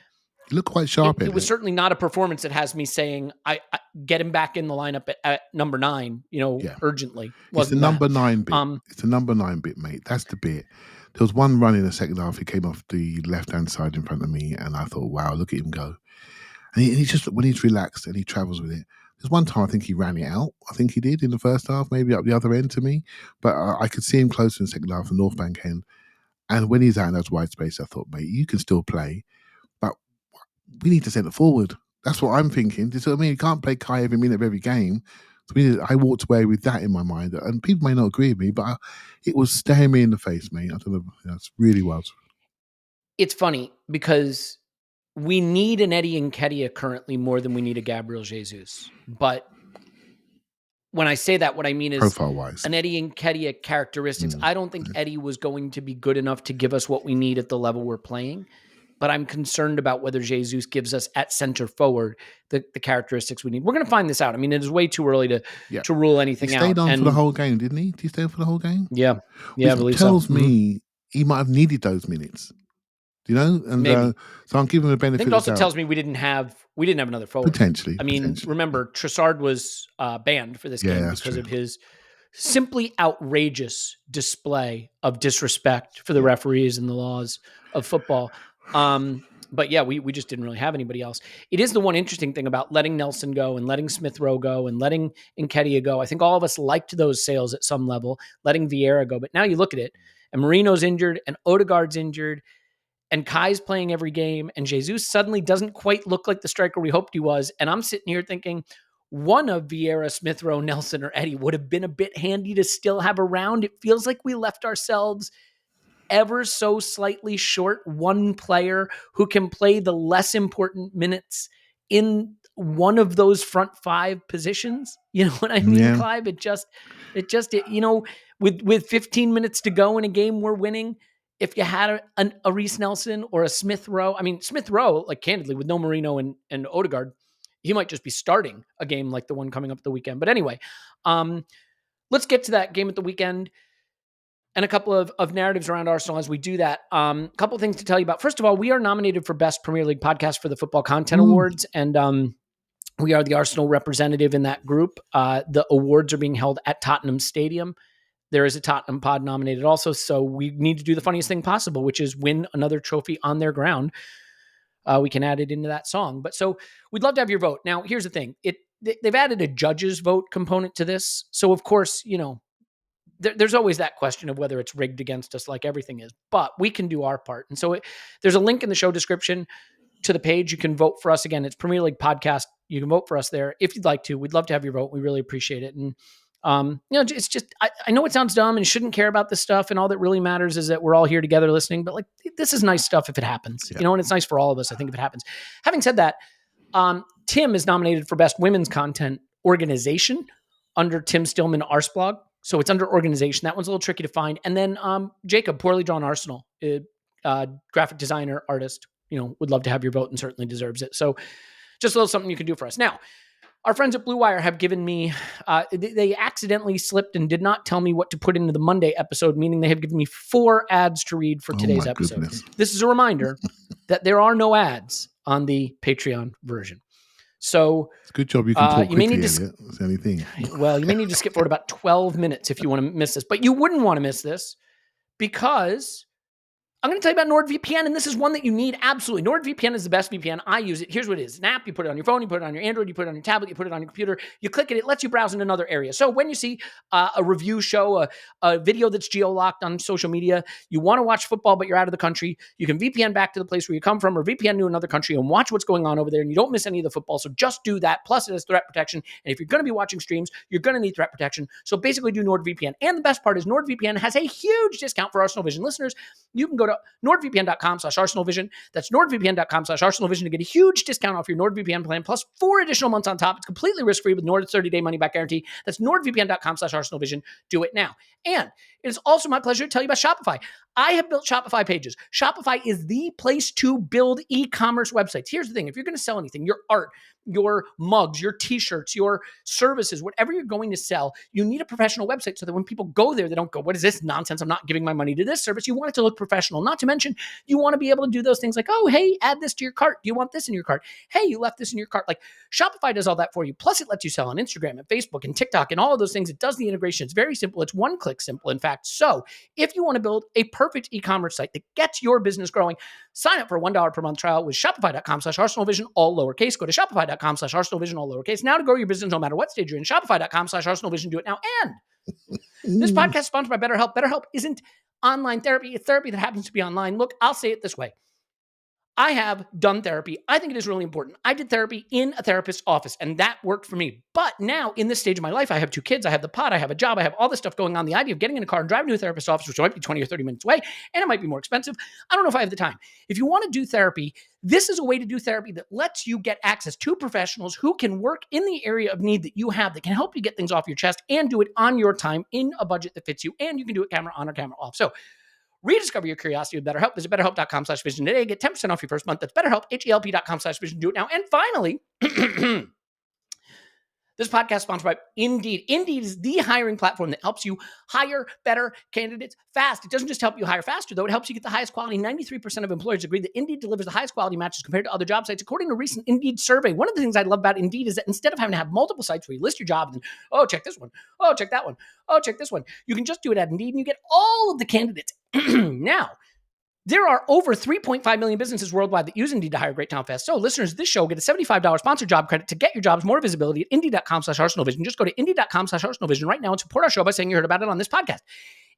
you look quite sharp. It was certainly not a performance that has me saying I get him back in the lineup at number 9. You know, urgently. It's the number 9 bit. It's the number 9 bit, mate. That's the bit. There was one run in the second half. He came off the left-hand side in front of me, and I thought, wow, look at him go. And he just, when he's relaxed and he travels with it, there's one time I think he ran it out. I think he did in the first half, maybe up the other end to me. But I could see him closer in the second half, the North Bank end. And when he's out in those wide space, I thought, mate, you can still play, but we need to send it forward. That's what I'm thinking. Do you see what I mean? You can't play Kai every minute of every game. So I walked away with that in my mind. And people may not agree with me, but it was staring me in the face, mate. I don't know. That's really was. It's funny because we need an Eddie Nketiah currently more than we need a Gabriel Jesus. But when I say that, what I mean is profile-wise, an Eddie Nketiah characteristics. I don't think Eddie was going to be good enough to give us what we need at the level we're playing. But I'm concerned about whether Jesus gives us at center forward the characteristics we need. We're going to find this out. I mean, it is way too early to rule anything out. He stayed on for the whole game, didn't he? Did he stay on for the whole game? Yeah. Yeah, I believe so. Tells me he might have needed those minutes. You know? And so I'm giving him a benefit. I think it also tells me we didn't have another forward. Potentially. I mean, remember, Trossard was banned for this game because of his simply outrageous display of disrespect for the referees and the laws of football. But yeah, we just didn't really have anybody else. It is the one interesting thing about letting Nelson go and letting Smith Rowe go and letting Nketiah go. I think all of us liked those sales at some level, letting Vieira go. But now you look at it, and Marino's injured, and Odegaard's injured, and Kai's playing every game, and Jesus suddenly doesn't quite look like the striker we hoped he was. And I'm sitting here thinking one of Vieira, Smith Rowe, Nelson, or Eddie would have been a bit handy to still have around. It feels like we left ourselves ever so slightly short one player who can play the less important minutes in one of those front 5 positions. You know what I mean, Clive? It just, you know, with 15 minutes to go in a game we're winning, if you had a Reece Nelson or a Smith Rowe, I mean, Smith Rowe, like candidly, with no Marino and Odegaard, he might just be starting a game like the one coming up the weekend. But anyway, let's get to that game at the weekend. And a couple of narratives around Arsenal as we do that. A couple of things to tell you about. First of all, we are nominated for Best Premier League Podcast for the Football Content Awards. And we are the Arsenal representative in that group. The awards are being held at Tottenham Stadium. There is a Tottenham pod nominated also. So we need to do the funniest thing possible, which is win another trophy on their ground. We can add it into that song. But so we'd love to have your vote. Now, here's the thing. They've added a judge's vote component to this. So, of course, you know, there's always that question of whether it's rigged against us like everything is, but we can do our part. And so there's a link in the show description to the page. You can vote for us. Again, it's Premier League Podcast. You can vote for us there if you'd like to. We'd love to have your vote. We really appreciate it. And, you know, it's just, I know it sounds dumb and shouldn't care about this stuff. And all that really matters is that we're all here together listening, but like, this is nice stuff if it happens, you know, and it's nice for all of us, I think, if it happens. Having said that, Tim is nominated for Best Women's Content Organization under Tim Stillman Arsblog. So it's under organization. That one's a little tricky to find. And then Jacob, Poorly Drawn Arsenal, graphic designer, artist, you know, would love to have your vote and certainly deserves it. So Just a little something you can do for us. Now, our friends at Blue Wire have given me, they accidentally slipped and did not tell me what to put into the Monday episode, meaning they have given me 4 ads to read for today's episode. Goodness. This is a reminder that there are no ads on the Patreon version. So it's a good job you can talk quickly, Elliot. That's the only thing. Well, you may need to skip forward about 12 minutes if you want to miss this, but you wouldn't want to miss this because I'm going to tell you about NordVPN, and this is one that you need absolutely. NordVPN is the best VPN. I use it. Here's what it is. It's an app. You put it on your phone. You put it on your Android. You put it on your tablet. You put it on your computer. You click it. It lets you browse in another area. So when you see a review show, a video that's geo-locked on social media, you want to watch football, but you're out of the country, you can VPN back to the place where you come from or VPN to another country and watch what's going on over there, and you don't miss any of the football. So just do that. Plus, it has threat protection. And if you're going to be watching streams, you're going to need threat protection. So basically do NordVPN. And the best part is NordVPN has a huge discount for ArsenalVision listeners. You can go to NordVPN.com/ArsenalVision. That's NordVPN.com/ArsenalVision to get a huge discount off your NordVPN plan, plus 4 additional months on top. It's completely risk-free with Nord's 30-day money-back guarantee. That's NordVPN.com/ArsenalVision. Do it now. And it is also my pleasure to tell you about Shopify. I have built Shopify pages. Shopify is the place to build e-commerce websites. Here's the thing. If you're going to sell anything, your art, your mugs, your t-shirts, your services, whatever you're going to sell, you need a professional website so that when people go there, they don't go, what is this nonsense? I'm not giving my money to this service. You want it to look professional. Not to mention, you want to be able to do those things like, oh, hey, add this to your cart. Do you want this in your cart? Hey, you left this in your cart. Like Shopify does all that for you. Plus, it lets you sell on Instagram and Facebook and TikTok and all of those things. It does the integration. It's very simple. It's one-click simple, in fact. So if you want to build a perfect e-commerce site that gets your business growing, sign up for a $1 per month trial with Shopify.com/ArsenalVision, all lowercase. Go to Shopify.com/ArsenalVision, all lowercase. Now to grow your business no matter what stage you're in. Shopify.com/ArsenalVision. Do it now. And this podcast is sponsored by BetterHelp. BetterHelp isn't online therapy. It's therapy that happens to be online. Look, I'll say it this way. I have done therapy. I think it is really important. I did therapy in a therapist's office, and that worked for me. But now, in this stage of my life, I have 2 kids, I have the pod, I have a job, I have all this stuff going on. The idea of getting in a car and driving to a therapist's office, which might be 20 or 30 minutes away, and it might be more expensive, I don't know if I have the time. If you want to do therapy, this is a way to do therapy that lets you get access to professionals who can work in the area of need that you have, that can help you get things off your chest and do it on your time in a budget that fits you, and you can do it camera on or camera off. So rediscover your curiosity with BetterHelp. Visit BetterHelp.com/Vision today. Get 10% off your first month. That's BetterHelp, HELP.com/Vision. Do it now. And finally, this podcast is sponsored by Indeed. Indeed is the hiring platform that helps you hire better candidates fast. It doesn't just help you hire faster, though. It helps you get the highest quality. 93% of employers agree that Indeed delivers the highest quality matches compared to other job sites. According to a recent Indeed survey, one of the things I love about Indeed is that instead of having to have multiple sites where you list your job and, oh, check this one, oh, check that one, oh, check this one, you can just do it at Indeed and you get all of the candidates. Now, there are over 3.5 million businesses worldwide that use Indeed to hire great talent fast. So listeners of this show get a $75 sponsored job credit to get your jobs more visibility at Indeed.com/ArsenalVision. Just go to Indeed.com/ArsenalVision right now and support our show by saying you heard about it on this podcast.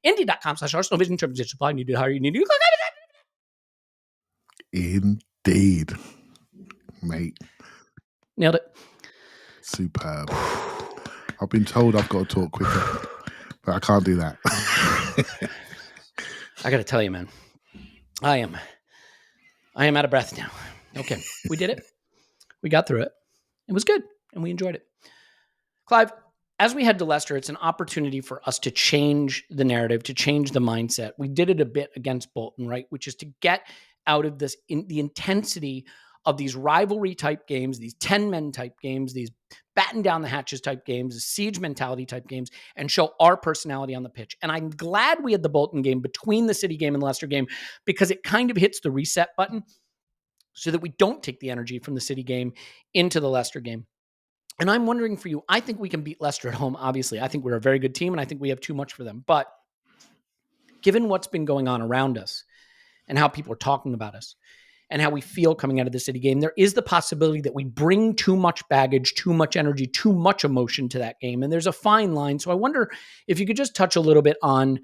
Indeed.com/ArsenalVision. Terms and supply. Need to hire. You need to. Indeed, mate. Nailed it. Superb. I've been told I've got to talk quicker, but I can't do that. I got to tell you, man. I am out of breath now. Okay, we did it. We got through it. It was good, and we enjoyed it. Clive, as we head to Leicester, it's an opportunity for us to change the narrative, to change the mindset. We did it a bit against Bolton, right? Which is to get out of this, the intensity of these rivalry type games, these 10-men type games, these batten down the hatches type games, siege mentality type games, and show our personality on the pitch. And I'm glad we had the Bolton game between the City game and the Leicester game, because it kind of hits the reset button so that we don't take the energy from the City game into the Leicester game. And I'm wondering for you, I think we can beat Leicester at home, obviously. I think we're a very good team, and I think we have too much for them. But given what's been going on around us and how people are talking about us, and how we feel coming out of the City game, there is the possibility that we bring too much baggage, too much energy, too much emotion to that game. And there's a fine line. So I wonder if you could just touch a little bit on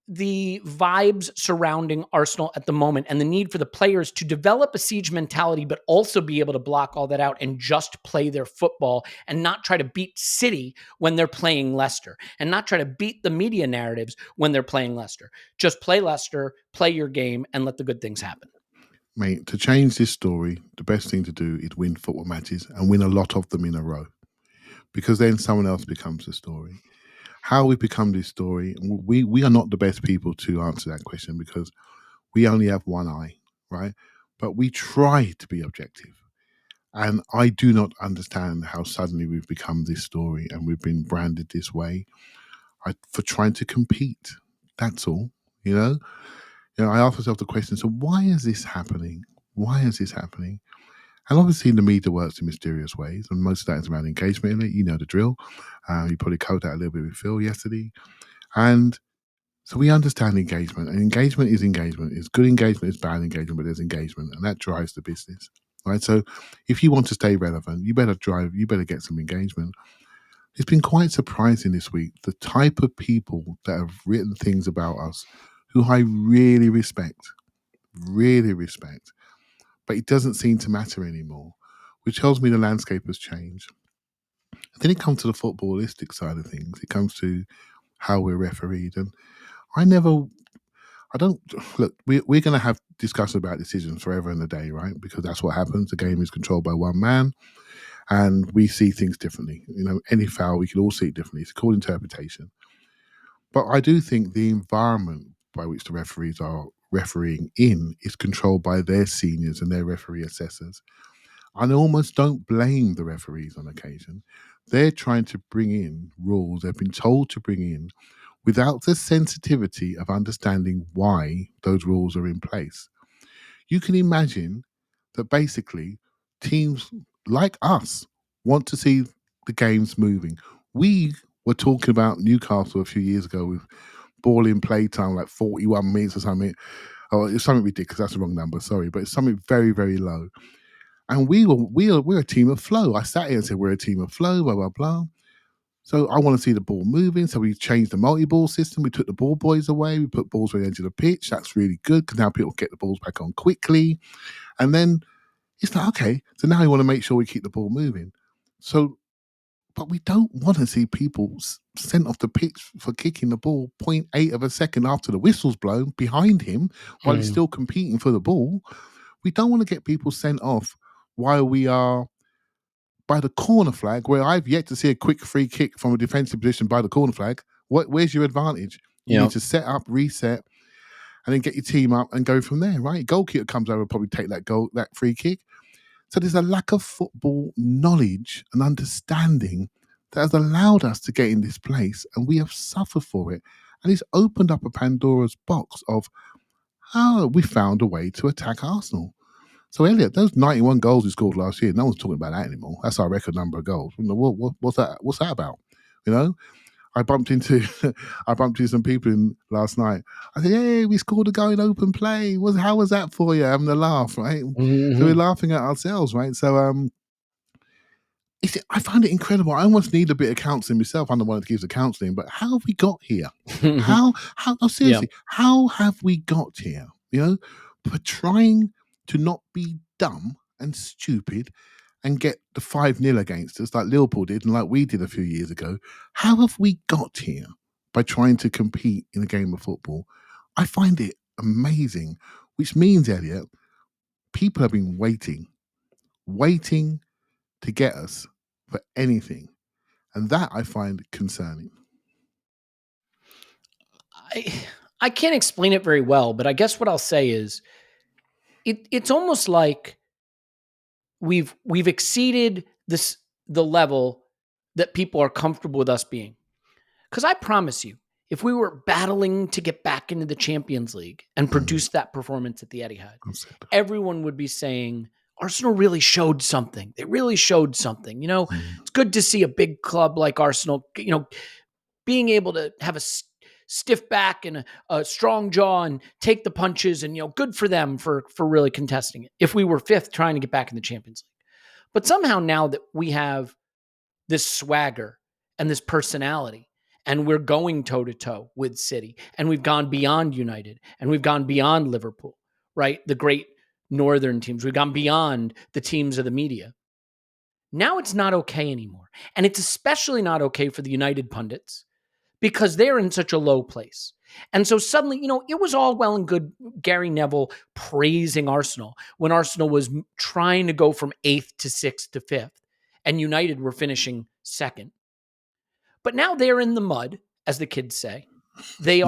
the vibes surrounding Arsenal at the moment and the need for the players to develop a siege mentality, but also be able to block all that out and just play their football and not try to beat City when they're playing Leicester, and not try to beat the media narratives when they're playing Leicester. Just play Leicester, play your game, and let the good things happen. Mate, to change this story, the best thing to do is win football matches and win a lot of them in a row, because then someone else becomes the story. How we become this story, we are not the best people to answer that question, because we only have one eye, right? But we try to be objective. And I do not understand how suddenly we've become this story and we've been branded this way for trying to compete. That's all, you know? I ask myself the question, so why is this happening? Why is this happening? And obviously the media works in mysterious ways, and most of that is around engagement in it. You know the drill. You probably covered that a little bit with Phil yesterday. And so we understand engagement, and engagement is engagement. It's good engagement, it's bad engagement, but there's engagement, and that drives the business, right? So if you want to stay relevant, you better get some engagement. It's been quite surprising this week, the type of people that have written things about us who I really respect, but it doesn't seem to matter anymore, which tells me the landscape has changed. And then it comes to the footballistic side of things. It comes to how we're refereed. And I don't look, we're going to have discussion about decisions forever and a day, right? Because that's what happens. The game is controlled by one man and we see things differently. Any foul, we can all see it differently. It's called interpretation. But I do think the environment by which the referees are refereeing in is controlled by their seniors and their referee assessors. I almost don't blame the referees on occasion. They're trying to bring in rules they've been told to bring in without the sensitivity of understanding why those rules are in place. You can imagine that basically teams like us want to see the games moving. We were talking about Newcastle a few years ago with ball in play time, like 41 minutes or something. Oh, it's something ridiculous. That's the wrong number. Sorry, but it's something very, very low. And we're a team of flow. I sat here and said we're a team of flow, blah blah blah. So I want to see the ball moving. So we changed the multi-ball system. We took the ball boys away. We put balls on the edge of the pitch. That's really good because now people get the balls back on quickly. And then it's like, okay, so now we want to make sure we keep the ball moving. So, but we don't want to see people sent off the pitch for kicking the ball 0.8 of a second after the whistle's blown behind him while he's still competing for the ball. We don't want to get people sent off while we are by the corner flag, where I've yet to see a quick free kick from a defensive position by the corner flag. Where's your advantage? You need to set up, reset, and then get your team up and go from there, right? Goalkeeper comes over, probably take that free kick. So there's a lack of football knowledge and understanding that has allowed us to get in this place, and we have suffered for it. And it's opened up a Pandora's box of how we found a way to attack Arsenal. So Elliot, those 91 goals we scored last year, no one's talking about that anymore. That's our record number of goals. What's that? What's that about? I bumped into some people in last night. I said, "Hey, we scored a goal in open play. How was that for you?" Having a laugh, right? Mm-hmm. So we're laughing at ourselves, right? So I find it incredible. I almost need a bit of counselling myself. I'm the one that gives the counselling, but how have we got here? Seriously, how have we got here? For trying to not be dumb and stupid and get the 5-0 against us like Liverpool did and like we did a few years ago. How have we got here by trying to compete in a game of football? I find it amazing, which means, Elliot, people have been waiting to get us for anything. And that I find concerning. I can't explain it very well, but I guess what I'll say is it's almost like we've exceeded the level that people are comfortable with us being. Because I promise you, if we were battling to get back into the Champions League and produce that performance at the Etihad, everyone would be saying, Arsenal really showed something. They really showed something. It's good to see a big club like Arsenal, being able to have a stiff back and a strong jaw and take the punches, and good for them for really contesting it. If we were fifth trying to get back in the Champions League. But somehow now that we have this swagger and this personality, and we're going toe-to-toe with City, and we've gone beyond United, and we've gone beyond Liverpool, right? The great northern teams. We've gone beyond the teams of the media. Now it's not okay anymore. And it's especially not okay for the United pundits because they're in such a low place. And so suddenly, it was all well and good Gary Neville praising Arsenal when Arsenal was trying to go from 8th to 6th to 5th, and United were finishing 2nd. But now they're in the mud, as the kids say. They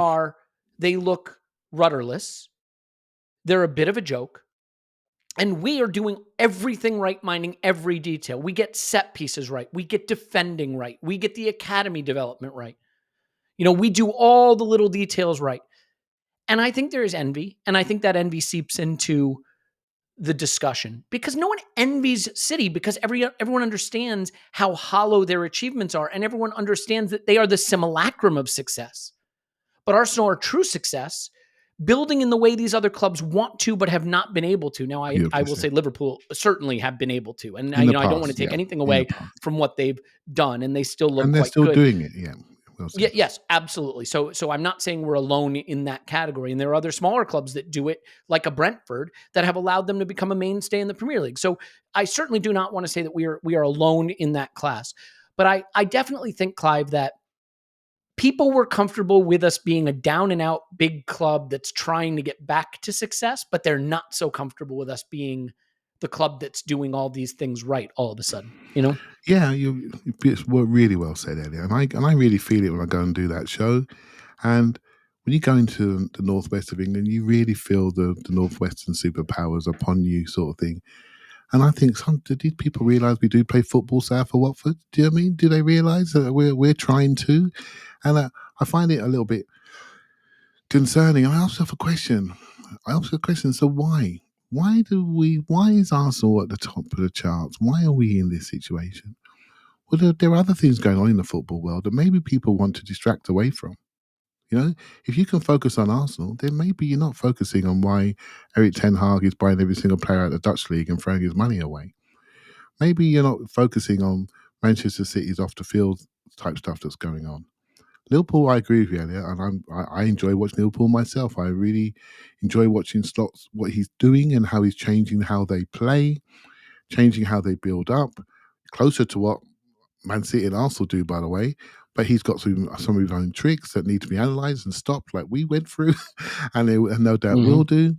look rudderless. They're a bit of a joke. And we are doing everything right, minding every detail. We get set pieces right. We get defending right. We get the academy development right. We do all the little details right. And I think there is envy. And I think that envy seeps into the discussion because no one envies City because everyone understands how hollow their achievements are. And everyone understands that they are the simulacrum of success. But Arsenal are true success, building in the way these other clubs want to, but have not been able to. Now, I will say Liverpool certainly have been able to. And, in the I don't want past, to take yeah, anything in the away past, from what they've done, and they still look and they're quite still good. doing it. Yeah, well said. Yes, absolutely. So I'm not saying we're alone in that category. And there are other smaller clubs that do it, like a Brentford, that have allowed them to become a mainstay in the Premier League. So I certainly do not want to say that we are alone in that class. But I definitely think, Clive, that people were comfortable with us being a down and out big club that's trying to get back to success, but they're not so comfortable with us being the club that's doing all these things right all of a sudden, Yeah, it's really well said, Elliot. And I really feel it when I go and do that show. And when you go into the northwest of England, you really feel the northwestern superpowers upon you, sort of thing. And I think did people realise we do play football south of Watford? Do you know what I mean? Do they realise that we're trying to? And I find it a little bit concerning. I ask myself a question. So why? Why is Arsenal at the top of the charts? Why are we in this situation? Well, there are other things going on in the football world that maybe people want to distract away from. If you can focus on Arsenal, then maybe you're not focusing on why Eric Ten Hag is buying every single player out of the Dutch league and throwing his money away. Maybe you're not focusing on Manchester City's off the field type stuff that's going on. Liverpool, I agree with you, Elliot, and I enjoy watching Liverpool myself. I really enjoy watching Slot's what he's doing and how he's changing how they play, changing how they build up, closer to what Man City and Arsenal do, by the way. But he's got some of his own tricks that need to be analysed and stopped, like we went through, and no doubt will do.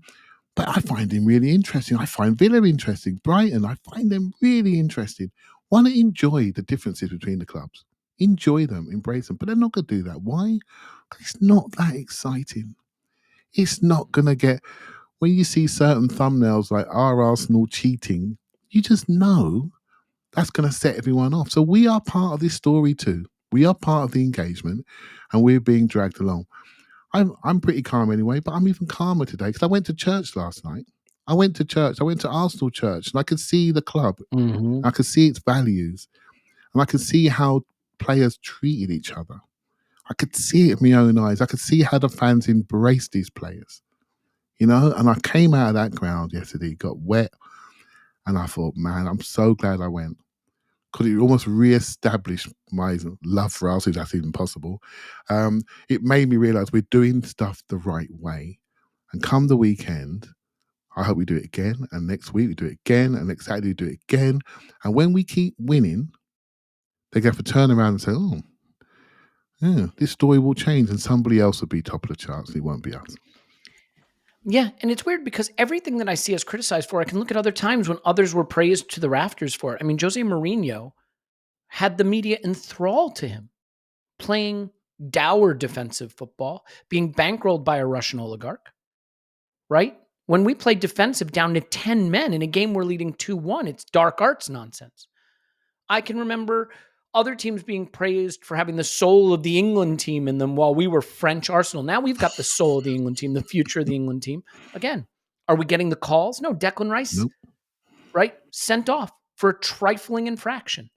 But I find him really interesting. I find Villa interesting. Brighton, I find them really interesting. Want to enjoy the differences between the clubs. Enjoy them, embrace them. But they're not going to do that. Why? Because it's not that exciting. It's not going to get... When you see certain thumbnails like "Are Arsenal cheating?" you just know that's going to set everyone off. So we are part of this story too. We are part of the engagement, and we're being dragged along. I'm pretty calm anyway, but I'm even calmer today because I went to church last night. I went to Arsenal church, and I could see the club. Mm-hmm. I could see its values, and I could see how players treated each other. I could see it in my own eyes. I could see how the fans embraced these players, and I came out of that ground yesterday, got wet, and I thought, man, I'm so glad I went. Because it almost re-established my love for Arsenal, if that's even possible. It made me realise we're doing stuff the right way. And come the weekend, I hope we do it again. And next week we do it again. And next Saturday we do it again. And when we keep winning, they have to turn around and say, oh, yeah, this story will change and somebody else will be top of the charts. It won't be us. Yeah, and it's weird because everything that I see us criticized for, I can look at other times when others were praised to the rafters for it. I mean, Jose Mourinho had the media enthralled to him, playing dour defensive football, being bankrolled by a Russian oligarch, right? When we play defensive down to 10 men in a game we're leading 2-1, it's dark arts nonsense. I can remember other teams being praised for having the soul of the England team in them while we were French Arsenal. Now we've got the soul of the England team, the future of the England team. Again, are we getting the calls? No, Declan Rice, Nope. right? Sent off for a trifling infraction.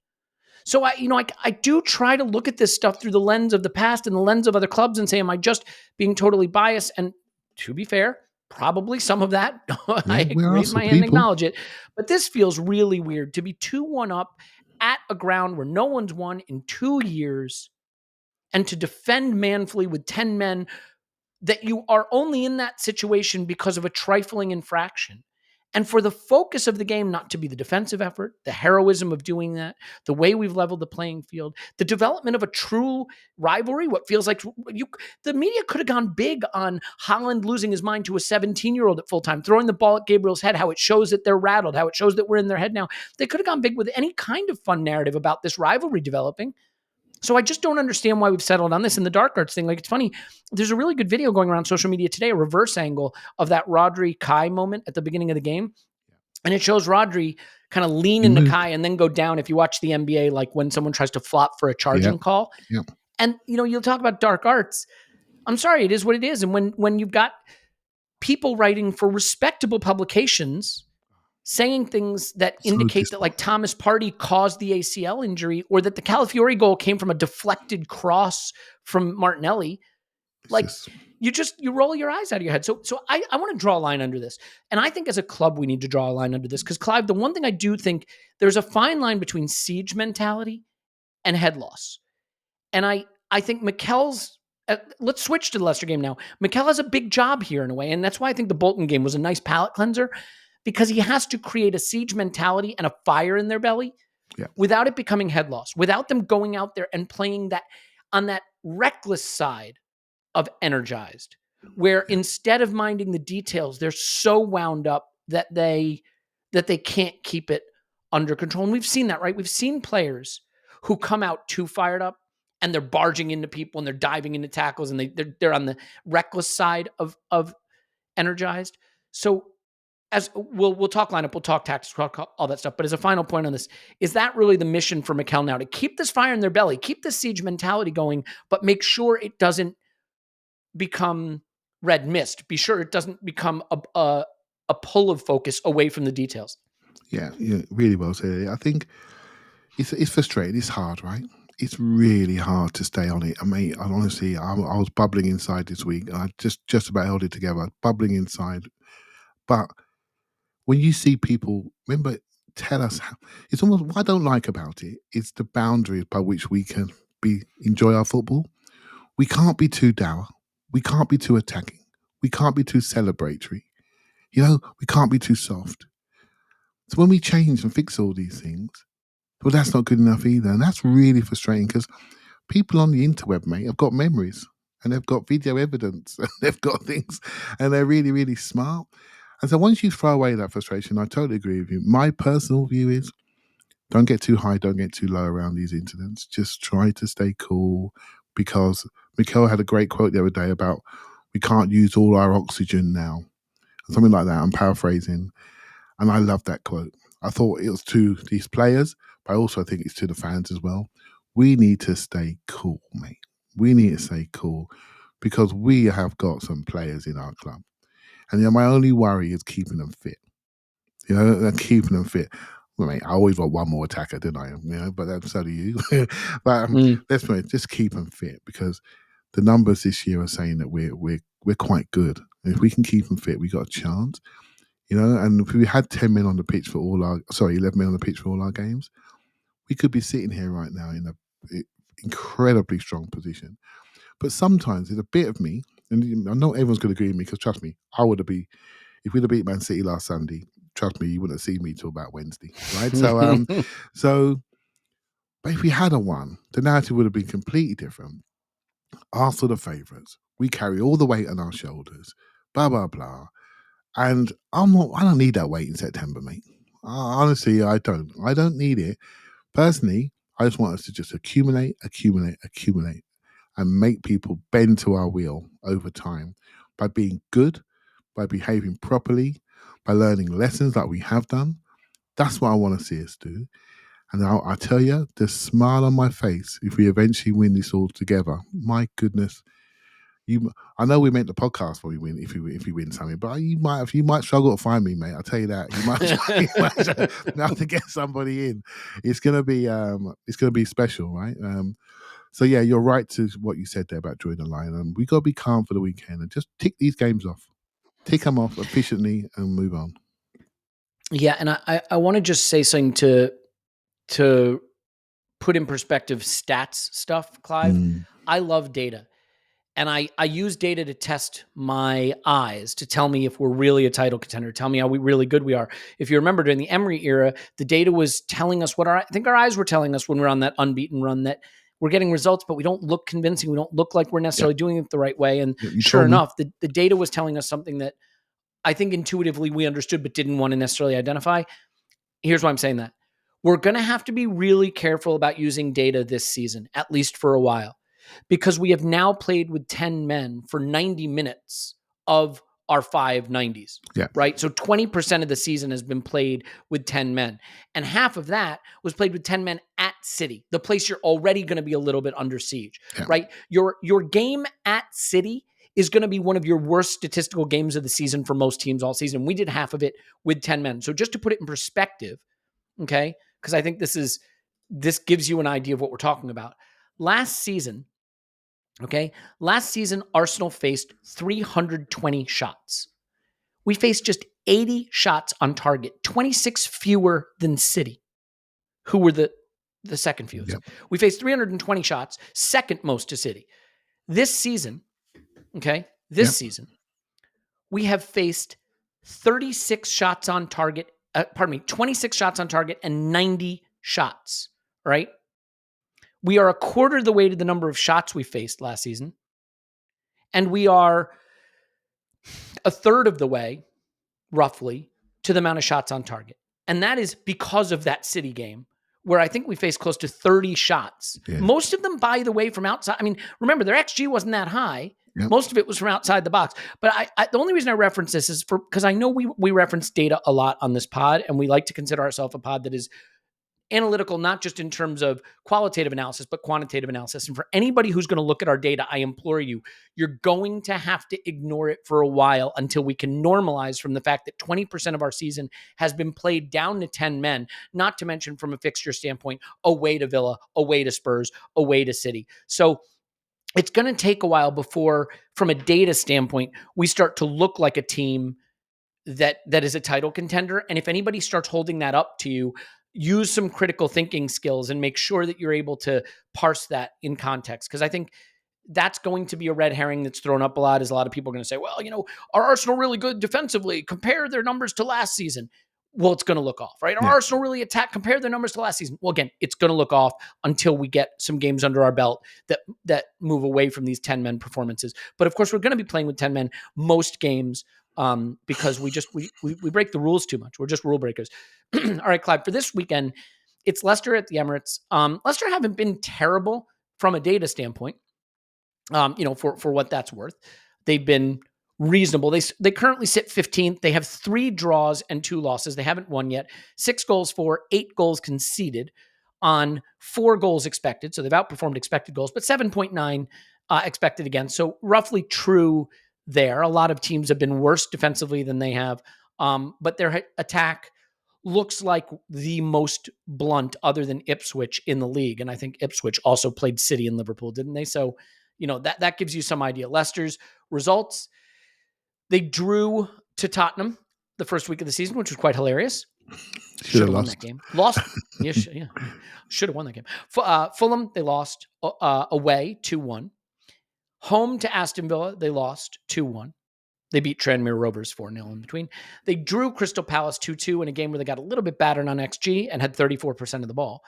So I do try to look at this stuff through the lens of the past and the lens of other clubs and say, am I just being totally biased? And to be fair, probably some of that. I raise my hand and acknowledge it. But this feels really weird to be 2-1 up at a ground where no one's won in 2 years and to defend manfully with 10 men that you are only in that situation because of a trifling infraction. And for the focus of the game not to be the defensive effort, the heroism of doing that, the way we've leveled the playing field, the development of a true rivalry, what feels like the media could have gone big on Haaland losing his mind to a 17-year-old at full time, throwing the ball at Gabriel's head, how it shows that they're rattled, how it shows that we're in their head now. They could have gone big with any kind of fun narrative about this rivalry developing. So I just don't understand why we've settled on this. And the dark arts thing, like, it's funny. There's a really good video going around social media today, a reverse angle of that Rodri Kai moment at the beginning of the game. And it shows Rodri kind of lean He into moved. Kai and then go down. If you watch the NBA, like when someone tries to flop for a charging call. Yep. And, you'll talk about dark arts. I'm sorry, it is what it is. And when you've got people writing for respectable publications saying things that indicate that like Thomas Partey caused the ACL injury or that the Calafiori goal came from a deflected cross from Martinelli, you roll your eyes out of your head. So I want to draw a line under this. And I think as a club, we need to draw a line under this because, Clive, the one thing I do think there's a fine line between siege mentality and head loss. And I think Mikel's, let's switch to the Leicester game now. Mikel has a big job here in a way. And that's why I think the Bolton game was a nice palate cleanser because he has to create a siege mentality and a fire in their belly without it becoming head loss, without them going out there and playing that on that reckless side of energized, where instead of minding the details, they're so wound up that they can't keep it under control. And we've seen that, right? We've seen players who come out too fired up and they're barging into people and they're diving into tackles and they're on the reckless side of energized. So as we'll talk lineup, we'll talk tactics, we'll talk all that stuff. But as a final point on this, is that really the mission for Mikel now, to keep this fire in their belly, keep the siege mentality going, but make sure it doesn't become red mist. Be sure it doesn't become a pull of focus away from the details. Yeah, really well said. I think it's frustrating. It's hard, right? It's really hard to stay on it. I mean, honestly, I was bubbling inside this week. I just about held it together, bubbling inside. But when you see people, remember, tell us how, it's almost what I don't like about it is the boundaries by which we can enjoy our football. We can't be too dour. We can't be too attacking. We can't be too celebratory. We can't be too soft. So when we change and fix all these things, well, that's not good enough either. And that's really frustrating because people on the interweb, mate, have got memories and they've got video evidence and they've got things and they're really, really smart. And so once you throw away that frustration, I totally agree with you. My personal view is don't get too high, don't get too low around these incidents. Just try to stay cool because Mikel had a great quote the other day about we can't use all our oxygen now. Something like that. I'm paraphrasing. And I love that quote. I thought it was to these players, but I also think it's to the fans as well. We need to stay cool, mate. We need to stay cool because we have got some players in our club. And my only worry is keeping them fit. Keeping them fit. Well, mate, I always want one more attacker, didn't I? But so do you. But let's be honest, just keep them fit because the numbers this year are saying that we're quite good. And if we can keep them fit, we got a chance. And if we had 10 men on the pitch for 11 men on the pitch for all our games, we could be sitting here right now in an incredibly strong position. But sometimes there's a bit of me, and I know everyone's going to agree with me because trust me, if we'd have beat Man City last Sunday, trust me, you wouldn't have seen me till about Wednesday, right? But if we had won, the narrative would have been completely different. Arsenal the favourites. We carry all the weight on our shoulders, blah, blah, blah. And I don't need that weight in September, mate. Honestly, I don't. I don't need it. Personally, I just want us to just accumulate, and make people bend to our will over time by being good, by behaving properly, by learning lessons like we have done. That's what I want to see us do. And I tell you, the smile on my face if we eventually win this all together. My goodness. I know we meant the podcast when we win if we win something, but you might struggle to find me, mate. I'll tell you that. You might have to get somebody in. It's gonna be special, right? So yeah, you're right to what you said there about drawing the line. We gotta be calm for the weekend and just tick these games off, tick them off efficiently, and move on. Yeah, and I want to just say something to put in perspective stats stuff, Clive. I love data. And I use data to test my eyes to tell me if we're really a title contender, tell me how really good we are. If you remember during the Emery era, the data was telling us I think our eyes were telling us when we were on that unbeaten run that we're getting results, but we don't look convincing. We don't look like we're necessarily doing it the right way. And sure enough, the data was telling us something that I think intuitively we understood, but didn't want to necessarily identify. Here's why I'm saying that. We're going to have to be really careful about using data this season, at least for a while, because we have now played with 10 men for 90 minutes of are 590s. Yeah. Right. So 20% of the season has been played with 10 men. And half of that was played with 10 men at City, the place you're already going to be a little bit under siege. Yeah. Right. Your game at City is going to be one of your worst statistical games of the season for most teams all season. We did half of it with 10 men. So just to put it in perspective, okay, because I think this gives you an idea of what we're talking about. Last season, Arsenal faced 320 shots. We faced just 80 shots on target, 26 fewer than City, who were the second fewest. Yep. We faced 320 shots, second most to City. This season, season, we have faced 26 shots on target, 26 shots on target and 90 shots, right? We are a quarter of the way to the number of shots we faced last season. And we are a third of the way, roughly, to the amount of shots on target. And that is because of that City game, where I think we faced close to 30 shots. Yeah. Most of them, by the way, from outside. I mean, remember, their XG wasn't that high. Yep. Most of it was from outside the box. But the only reason I reference this is because I know we reference data a lot on this pod, and we like to consider ourselves a pod that is analytical, not just in terms of qualitative analysis, but quantitative analysis. And for anybody who's going to look at our data, I implore you, you're going to have to ignore it for a while until we can normalize from the fact that 20% of our season has been played down to 10 men, not to mention from a fixture standpoint, away to Villa, away to Spurs, away to City. So it's going to take a while before, from a data standpoint, we start to look like a team that is a title contender. And if anybody starts holding that up to you, use some critical thinking skills and make sure that you're able to parse that in context. Because I think that's going to be a red herring that's thrown up a lot, is a lot of people are going to say, well, are Arsenal really good defensively? Compare their numbers to last season. Well, it's going to look off, right? Are Arsenal really compare their numbers to last season? Well, again, it's going to look off until we get some games under our belt that move away from these 10-men performances. But of course, we're going to be playing with 10 men most games, because we break the rules too much. We're just rule breakers. All right, Clive, for this weekend, it's Leicester at the Emirates. Leicester haven't been terrible from a data standpoint, for what that's worth. They've been reasonable. They currently sit 15th. They have 3 draws and 2 losses. They haven't won yet. 6 goals for, 8 goals conceded on 4 goals expected. So they've outperformed expected goals, but 7.9 expected against. So roughly true there. A lot of teams have been worse defensively than they have, but their attack looks like the most blunt other than Ipswich in the league. And I think Ipswich also played City and Liverpool, didn't they? So, that gives you some idea. Leicester's results, they drew to Tottenham the first week of the season, which was quite hilarious. Should have won that game. Lost. Yeah. Should have won that game. Fulham, they lost away 2-1. Home to Aston Villa, they lost 2-1. They beat Tranmere Rovers 4-0 in between. They drew Crystal Palace 2-2 in a game where they got a little bit battered on XG and had 34% of the ball.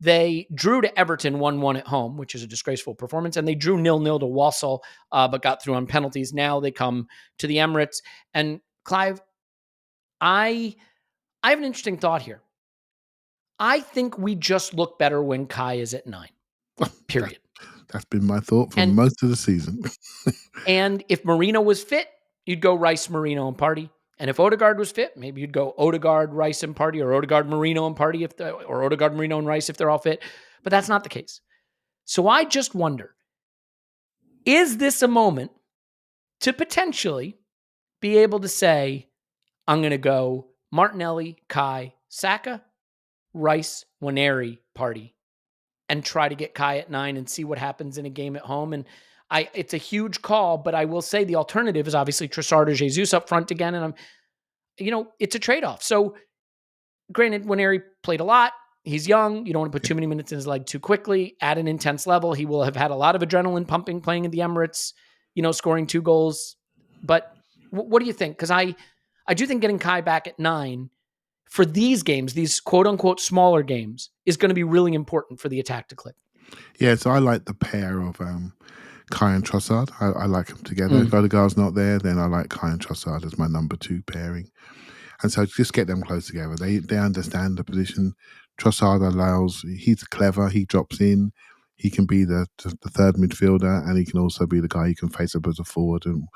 They drew to Everton 1-1 at home, which is a disgraceful performance, and they drew 0-0 to Walsall, but got through on penalties. Now they come to the Emirates. And Clive, I have an interesting thought here. I think we just look better when Kai is at 9, period. That's been my thought for most of the season. And if Marino was fit, you'd go Rice, Marino, and Partey. And if Odegaard was fit, maybe you'd go Odegaard, Rice, and Partey, or Odegaard, Marino, and Partey, or Odegaard, Marino, and Rice if they're all fit. But that's not the case. So I just wonder, is this a moment to potentially be able to say, I'm going to go Martinelli, Kai, Saka, Rice, Nwaneri, Partey, and try to get Kai at 9 and see what happens in a game at home? And it's a huge call, but I will say the alternative is obviously Trossard or Jesus up front again. And it's a trade-off. So granted, Nwaneri played a lot. He's young. You don't want to put too many minutes in his leg too quickly. At an intense level, he will have had a lot of adrenaline pumping playing at the Emirates, scoring 2 goals. But what do you think? Because I do think getting Kai back at 9 for these games, these quote-unquote smaller games, is going to be really important for the attack to click. Yeah, so I like the pair of Kai and Trossard. I like them together. If Odegaard's not there, then I like Kai and Trossard as my number 2 pairing. And so just get them close together. They understand the position. Trossard he's clever, he drops in, he can be the third midfielder, and he can also be the guy you can face up as a forward and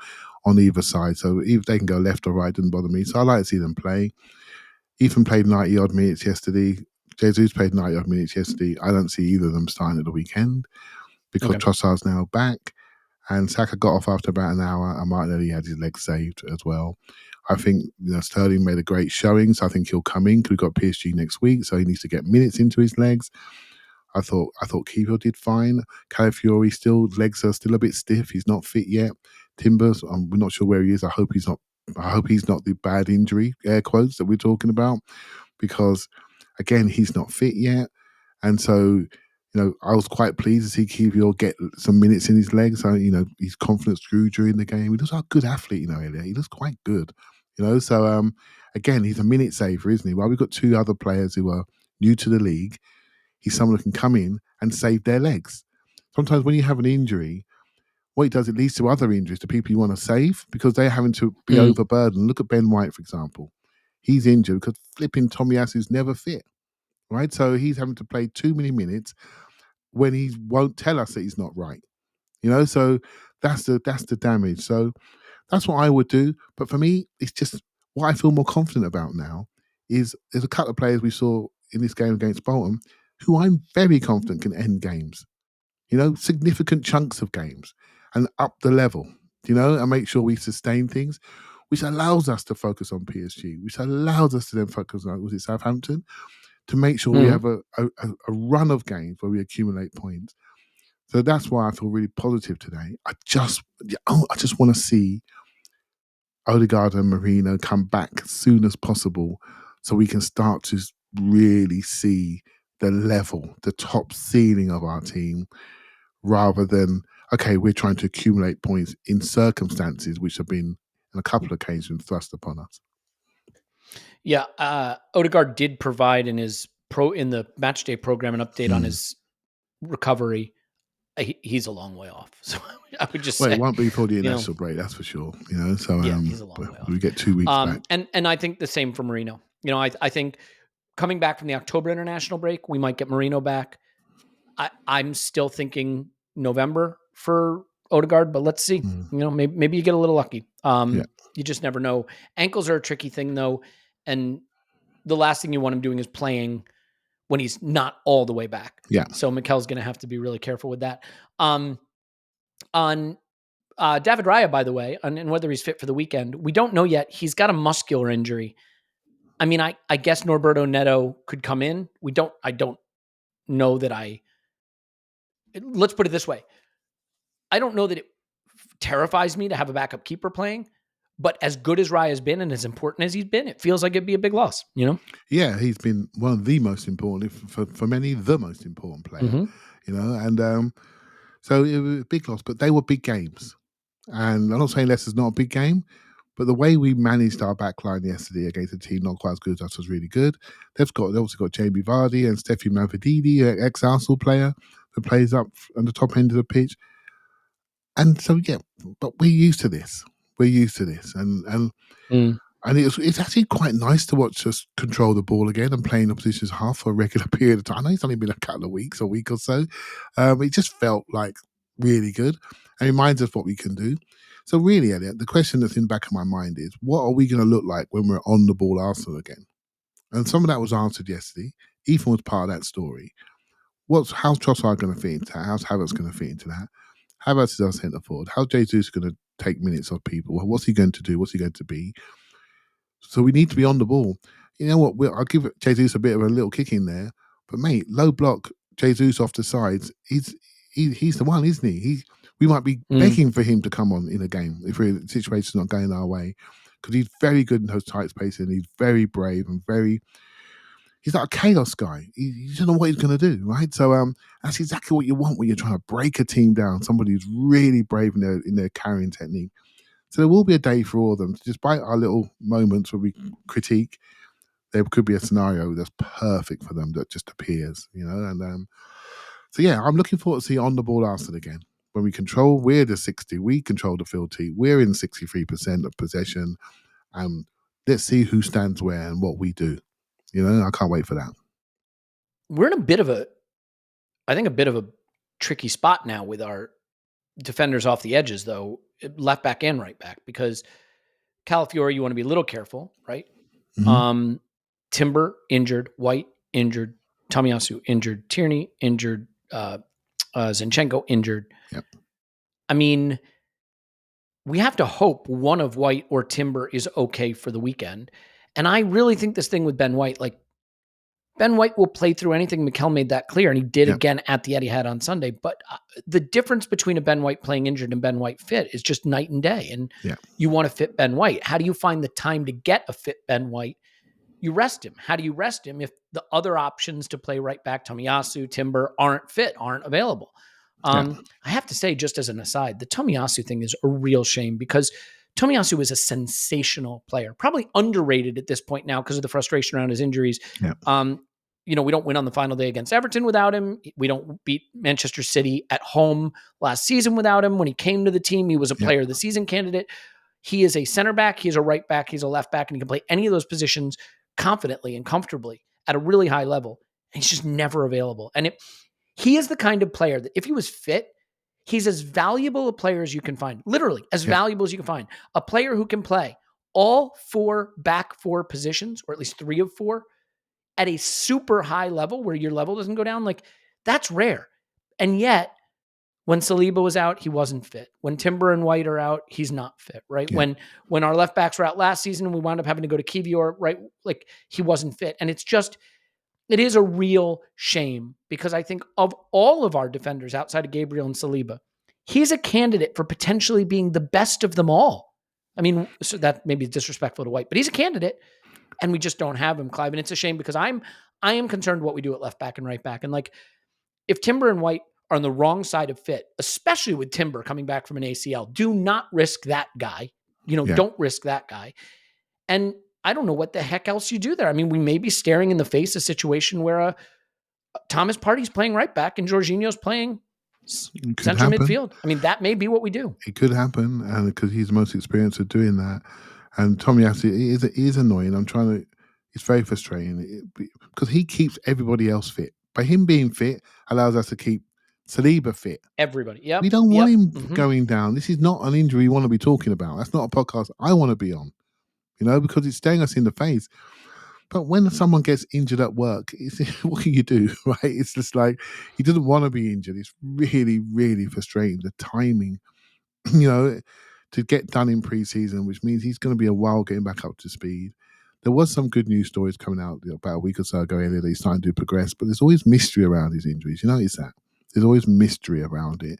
on either side. So if they can go left or right, doesn't bother me. So I like to see them play. Ethan played 90-odd minutes yesterday. Jesus played 90-odd minutes yesterday. I don't see either of them starting at the weekend because Trossard's now back. And Saka got off after about an hour, and Martinelli had his legs saved as well. I think Sterling made a great showing, so I think he'll come in because we've got PSG next week, so he needs to get minutes into his legs. I thought Kiwior did fine. Calafiori legs are still a bit stiff. He's not fit yet. Timbers, we're not sure where he is. I hope he's not the bad injury, air quotes, that we're talking about, because again, he's not fit yet. And so, I was quite pleased to see Kiwior get some minutes in his legs. So, his confidence grew during the game. He looks like a good athlete, Elliot. He looks quite good, So, again, he's a minute saver, isn't he? While we've got two other players who are new to the league, he's someone who can come in and save their legs. Sometimes when you have an injury, what it does, it leads to other injuries to people you want to save because they're having to be overburdened. Look at Ben White, for example. He's injured because flipping Tomiyasu's never fit, right? So he's having to play too many minutes when he won't tell us that he's not right. So that's the damage. So that's what I would do. But for me, it's just what I feel more confident about now is there's a couple of players we saw in this game against Bolton who I'm very confident can end games, significant chunks of games and up the level, and make sure we sustain things, which allows us to focus on PSG, which allows us to then focus on, Southampton, to make sure we have a run of games where we accumulate points. So that's why I feel really positive today. I just want to see Odegaard and Marino come back as soon as possible so we can start to really see the level, the top ceiling of our team, rather than, okay, we're trying to accumulate points in circumstances which have been, on a couple of occasions, thrust upon us. Yeah, Odegaard did provide in the match day program an update on his recovery. He's a long way off, so I would just say it won't be before the international break, that's for sure. So he's a long way off. We get 2 weeks back, and I think the same for Marino. I think coming back from the October international break, we might get Marino back. I'm still thinking November for Odegaard, but let's see. Maybe you get a little lucky. You just never know. Ankles are a tricky thing, though, and the last thing you want him doing is playing when he's not all the way back. Yeah. So Mikel's going to have to be really careful with that. On David Raya, by the way, and whether he's fit for the weekend, we don't know yet. He's got a muscular injury. I mean, I guess Norberto Neto could come in. I don't know that let's put it this way. I don't know that it terrifies me to have a backup keeper playing, but as good as Raya's been and as important as he's been, it feels like it'd be a big loss, Yeah, he's been one of the most important, for many, the most important player, and so it was a big loss, but they were big games. And I'm not saying Leicester's not a big game, but the way we managed our back line yesterday against a team not quite as good as us was really good. They also got Jamie Vardy and Steffi Manfredini, an ex-Arsenal player who plays up on the top end of the pitch. And so, but we're used to this. And it's actually quite nice to watch us control the ball again and play in opposition's half for a regular period of time. I know it's only been a couple of weeks, a week or so. It just felt like really good and reminds us what we can do. So really, Elliot, the question that's in the back of my mind is, what are we going to look like when we're on the ball Arsenal again? And some of that was answered yesterday. Ethan was part of that story. How's Trossard going to fit into that? How's Havertz going to fit into that? Havertz is our centre forward. How's Jesus going to take minutes off people? What's he going to do? What's he going to be? So we need to be on the ball. You know what? I'll give Jesus a bit of a little kick in there. But mate, low block Jesus off the sides. He's the one, isn't he? We might be begging for him to come on in a game if the situation's not going our way, because he's very good in those tight spaces and he's very brave and he's like a chaos guy. You don't know what he's going to do, right? So that's exactly what you want when you're trying to break a team down. Somebody who's really brave in their carrying technique. So there will be a day for all of them. Despite our little moments where we critique, there could be a scenario that's perfect for them that just appears, And so I'm looking forward to see on the ball Arsenal again. When we're the 60, we control the field team. We're in 63% of possession. Let's see who stands where and what we do. I can't wait for that. We're in a bit of a tricky spot now with our defenders off the edges, though. left back and right back, because Calafiore, you want to be a little careful, right? Mm-hmm. Timber injured, White injured, Tomiyasu injured, Tierney injured, Zinchenko injured. Yep. I mean, we have to hope one of White or Timber is okay for the weekend. And I really think this thing with Ben White, like, Ben White will play through anything. Mikel made that clear, and he did again at the Etihad on Sunday. But the difference between a Ben White playing injured and Ben White fit is just night and day. And you want to fit Ben White. How do you find the time to get a fit Ben White? You rest him. How do you rest him if the other options to play right back, Tomiyasu, Timber, aren't fit, aren't available? I have to say, just as an aside, the Tomiyasu thing is a real shame, because Tomiyasu is a sensational player, probably underrated at this point now because of the frustration around his injuries. We don't win on the final day against Everton without him. We don't beat Manchester City at home last season without him. When he came to the team, he was a player of the season candidate. He is a center back. He's a right back. He's a left back, and he can play any of those positions confidently and comfortably at a really high level. And he's just never available. And he is the kind of player that if he was fit, he's as valuable a player as you can find, literally as valuable as you can find. A player who can play all back four positions, or at least 3 of 4, at a super high level where your level doesn't go down. Like, that's rare. And yet, when Saliba was out, he wasn't fit. When Timber and White are out, he's not fit, right? Yeah. When our left backs were out last season and we wound up having to go to Kivior, right? Like, he wasn't fit. And it is a real shame, because I think of all of our defenders outside of Gabriel and Saliba, he's a candidate for potentially being the best of them all. I mean, so that may be disrespectful to White, but he's a candidate, and we just don't have him, Clive. And it's a shame, because I am concerned what we do at left back and right back. And like, if Timber and White are on the wrong side of fit, especially with Timber coming back from an ACL, do not risk that guy. Don't risk that guy. And I don't know what the heck else you do there. I mean, we may be staring in the face a situation where Thomas Partey's playing right back and Jorginho's playing central midfield. I mean, that may be what we do. It could happen, and because he's the most experienced at doing that. And Tomiyasu is annoying. It's very frustrating because he keeps everybody else fit. By him being fit allows us to keep Saliba fit. Everybody. Yep. We don't want him going down. This is not an injury we want to be talking about. That's not a podcast I want to be on, because it's staring us in the face. But when someone gets injured at work, what can you do, right? It's just like, he doesn't want to be injured. It's really, really frustrating. The timing, to get done in pre-season, which means he's going to be a while getting back up to speed. There was some good news stories coming out about a week or so ago, Elliot, that he's starting to progress, but there's always mystery around his injuries. You notice that? There's always mystery around it.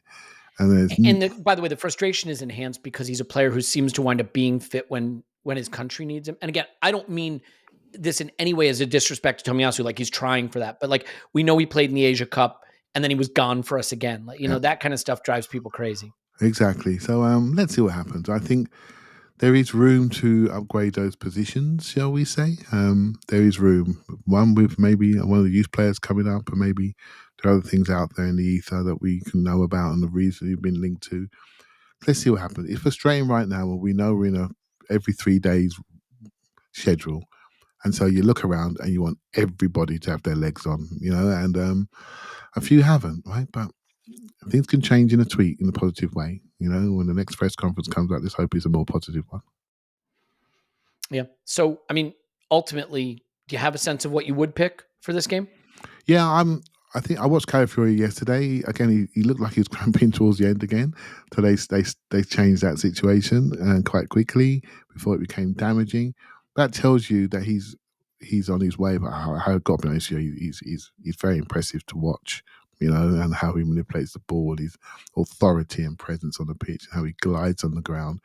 And by the way, the frustration is enhanced because he's a player who seems to wind up being fit when his country needs him. And again, I don't mean this in any way as a disrespect to Tomiyasu, like he's trying for that, but like, we know he played in the Asia Cup and then he was gone for us again. Like, that kind of stuff drives people crazy. Exactly. So let's see what happens. I think there is room to upgrade those positions, shall we say? There is room. One with maybe one of the youth players coming up, and maybe there are other things out there in the ether that we can know about and the reason you've been linked to. Let's see what happens. It's frustrating right now when we know we're in a every 3 days schedule. And so you look around and you want everybody to have their legs on, and a few haven't, right? But things can change in a tweet in a positive way. When the next press conference comes out, let's hope it's a more positive one. Yeah. So, I mean, ultimately, do you have a sense of what you would pick for this game? Yeah, I think I watched Calafiore yesterday. Again, he looked like he was cramping towards the end again. So they changed that situation quite quickly before it became damaging. That tells you that he's on his way. But I've got to be honest, he's very impressive to watch. And how he manipulates the ball, his authority and presence on the pitch, and how he glides on the ground.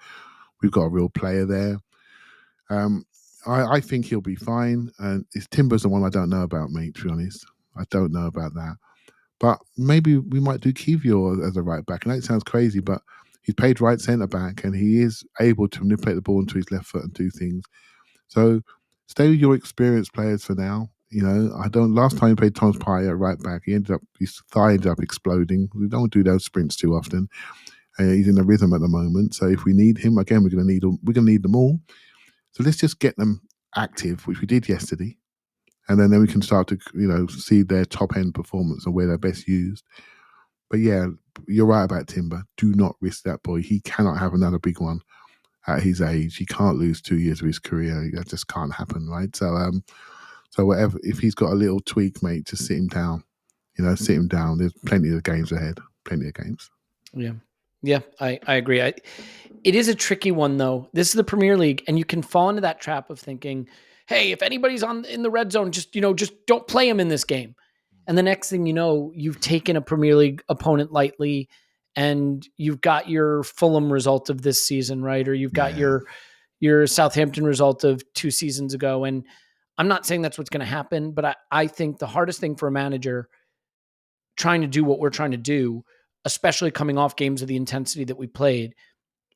We've got a real player there. I think he'll be fine. And Timber's the one I don't know about, mate, to be honest. I don't know about that. But maybe we might do Kivior as a right back. I know it sounds crazy, but he's played right centre back and he is able to manipulate the ball into his left foot and do things. So stay with your experienced players for now. Last time he played Thomas Partey at right back, his thigh ended up exploding. We don't do those sprints too often. He's in a rhythm at the moment. So if we need him, again, we're going to need them all. So let's just get them active, which we did yesterday. And then we can start to, see their top end performance and where they're best used. But yeah, you're right about Timber. Do not risk that boy. He cannot have another big one at his age. He can't lose 2 years of his career. That just can't happen, right? So whatever, if he's got a little tweak, mate, just sit him down. Sit him down. There's plenty of games ahead. Plenty of games. Yeah, I agree. It is a tricky one, though. This is the Premier League, and you can fall into that trap of thinking, hey, if anybody's in the red zone, just don't play him in this game. And the next thing you know, you've taken a Premier League opponent lightly, and you've got your Fulham result of this season, right? Or you've got your Southampton result of 2 seasons ago. And I'm not saying that's what's going to happen, but I think the hardest thing for a manager trying to do what we're trying to do, especially coming off games of the intensity that we played,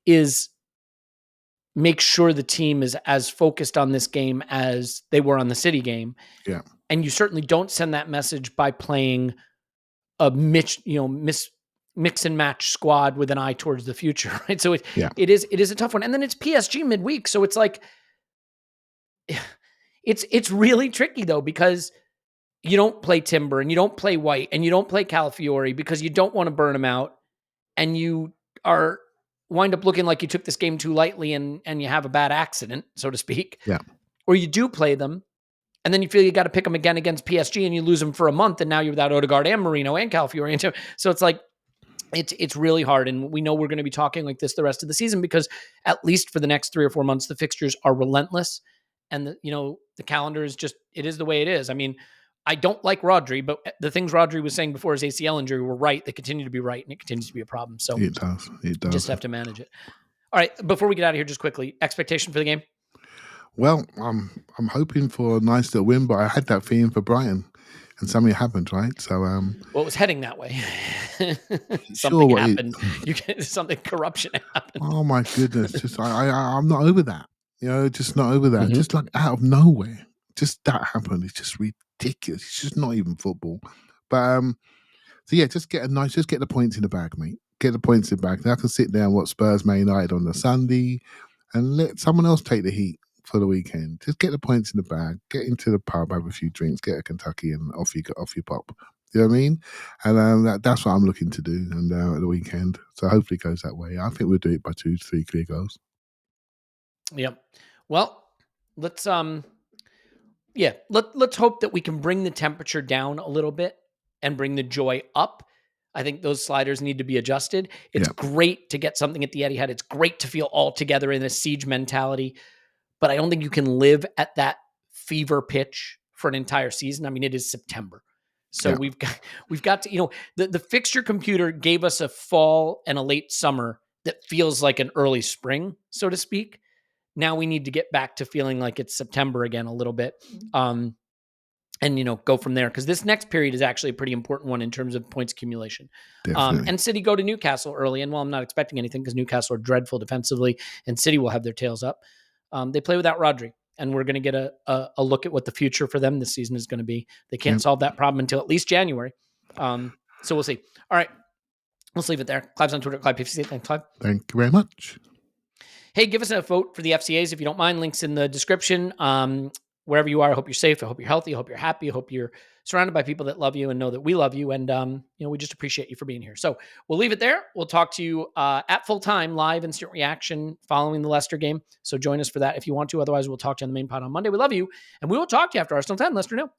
is make sure the team is as focused on this game as they were on the City game. Yeah. And you certainly don't send that message by playing a mix and match squad with an eye towards the future, right? So it is a tough one. And then it's PSG midweek. So it's like, it's really tricky though, because you don't play Timber and you don't play White and you don't play Calafiori because you don't want to burn them out, and you wind up looking like you took this game too lightly and you have a bad accident, so to speak. Yeah. Or you do play them and then you feel you got to pick them again against PSG and you lose them for a month, and now you're without Odegaard and Marino and Calafiori. So it's like, it's really hard. And we know we're going to be talking like this the rest of the season, because at least for the next 3 or 4 months, the fixtures are relentless. And the calendar is just, it is the way it is. I mean, I don't like Rodri, but the things Rodri was saying before his ACL injury were right. They continue to be right, and it continues to be a problem. So it does. Just have to manage it. All right. Before we get out of here, just quickly, expectation for the game. Well, I'm hoping for a nice little win, but I had that feeling for Brighton, and something happened, right? So, well, it was heading that way. Something happened. Corruption happened. Oh my goodness! Just I'm not over that. Just not over that. Mm-hmm. Just like out of nowhere, just that happened. It's just ridiculous. It's just not even football. But so yeah, just get the points in the bag, mate. Get the points in the bag. Then I can sit there and watch Spurs Man United on the Sunday, and let someone else take the heat for the weekend. Just get the points in the bag. Get into the pub, have a few drinks, get a Kentucky, and off you pop. You know what I mean? And that's what I'm looking to do. And at the weekend, so hopefully it goes that way. I think we'll do it by 2-3 clear goals. Yep. Well, let's hope that we can bring the temperature down a little bit and bring the joy up. I think those sliders need to be adjusted. It's great to get something at the Etihad. It's great to feel all together in a siege mentality, but I don't think you can live at that fever pitch for an entire season. I mean, it is September. So we've got to, the fixture computer gave us a fall and a late summer that feels like an early spring, so to speak. Now we need to get back to feeling like it's September again a little bit. And go from there, because this next period is actually a pretty important one in terms of points accumulation. And City go to Newcastle early, and while I'm not expecting anything because Newcastle are dreadful defensively and City will have their tails up, they play without Rodri, and we're going to get a look at what the future for them this season is going to be. They can't solve that problem until at least January. So we'll see. All right, let's leave it there. Clive's on Twitter, Clive50. Thanks, Clive. Thank you very much. Hey, give us a vote for the FCAs if you don't mind. Links in the description. Wherever you are, I hope you're safe. I hope you're healthy. I hope you're happy. I hope you're surrounded by people that love you and know that we love you. And, we just appreciate you for being here. So we'll leave it there. We'll talk to you at full time, live instant reaction following the Leicester game. So join us for that if you want to. Otherwise, we'll talk to you on the main pod on Monday. We love you. And we will talk to you after Arsenal 10, Leicester 0.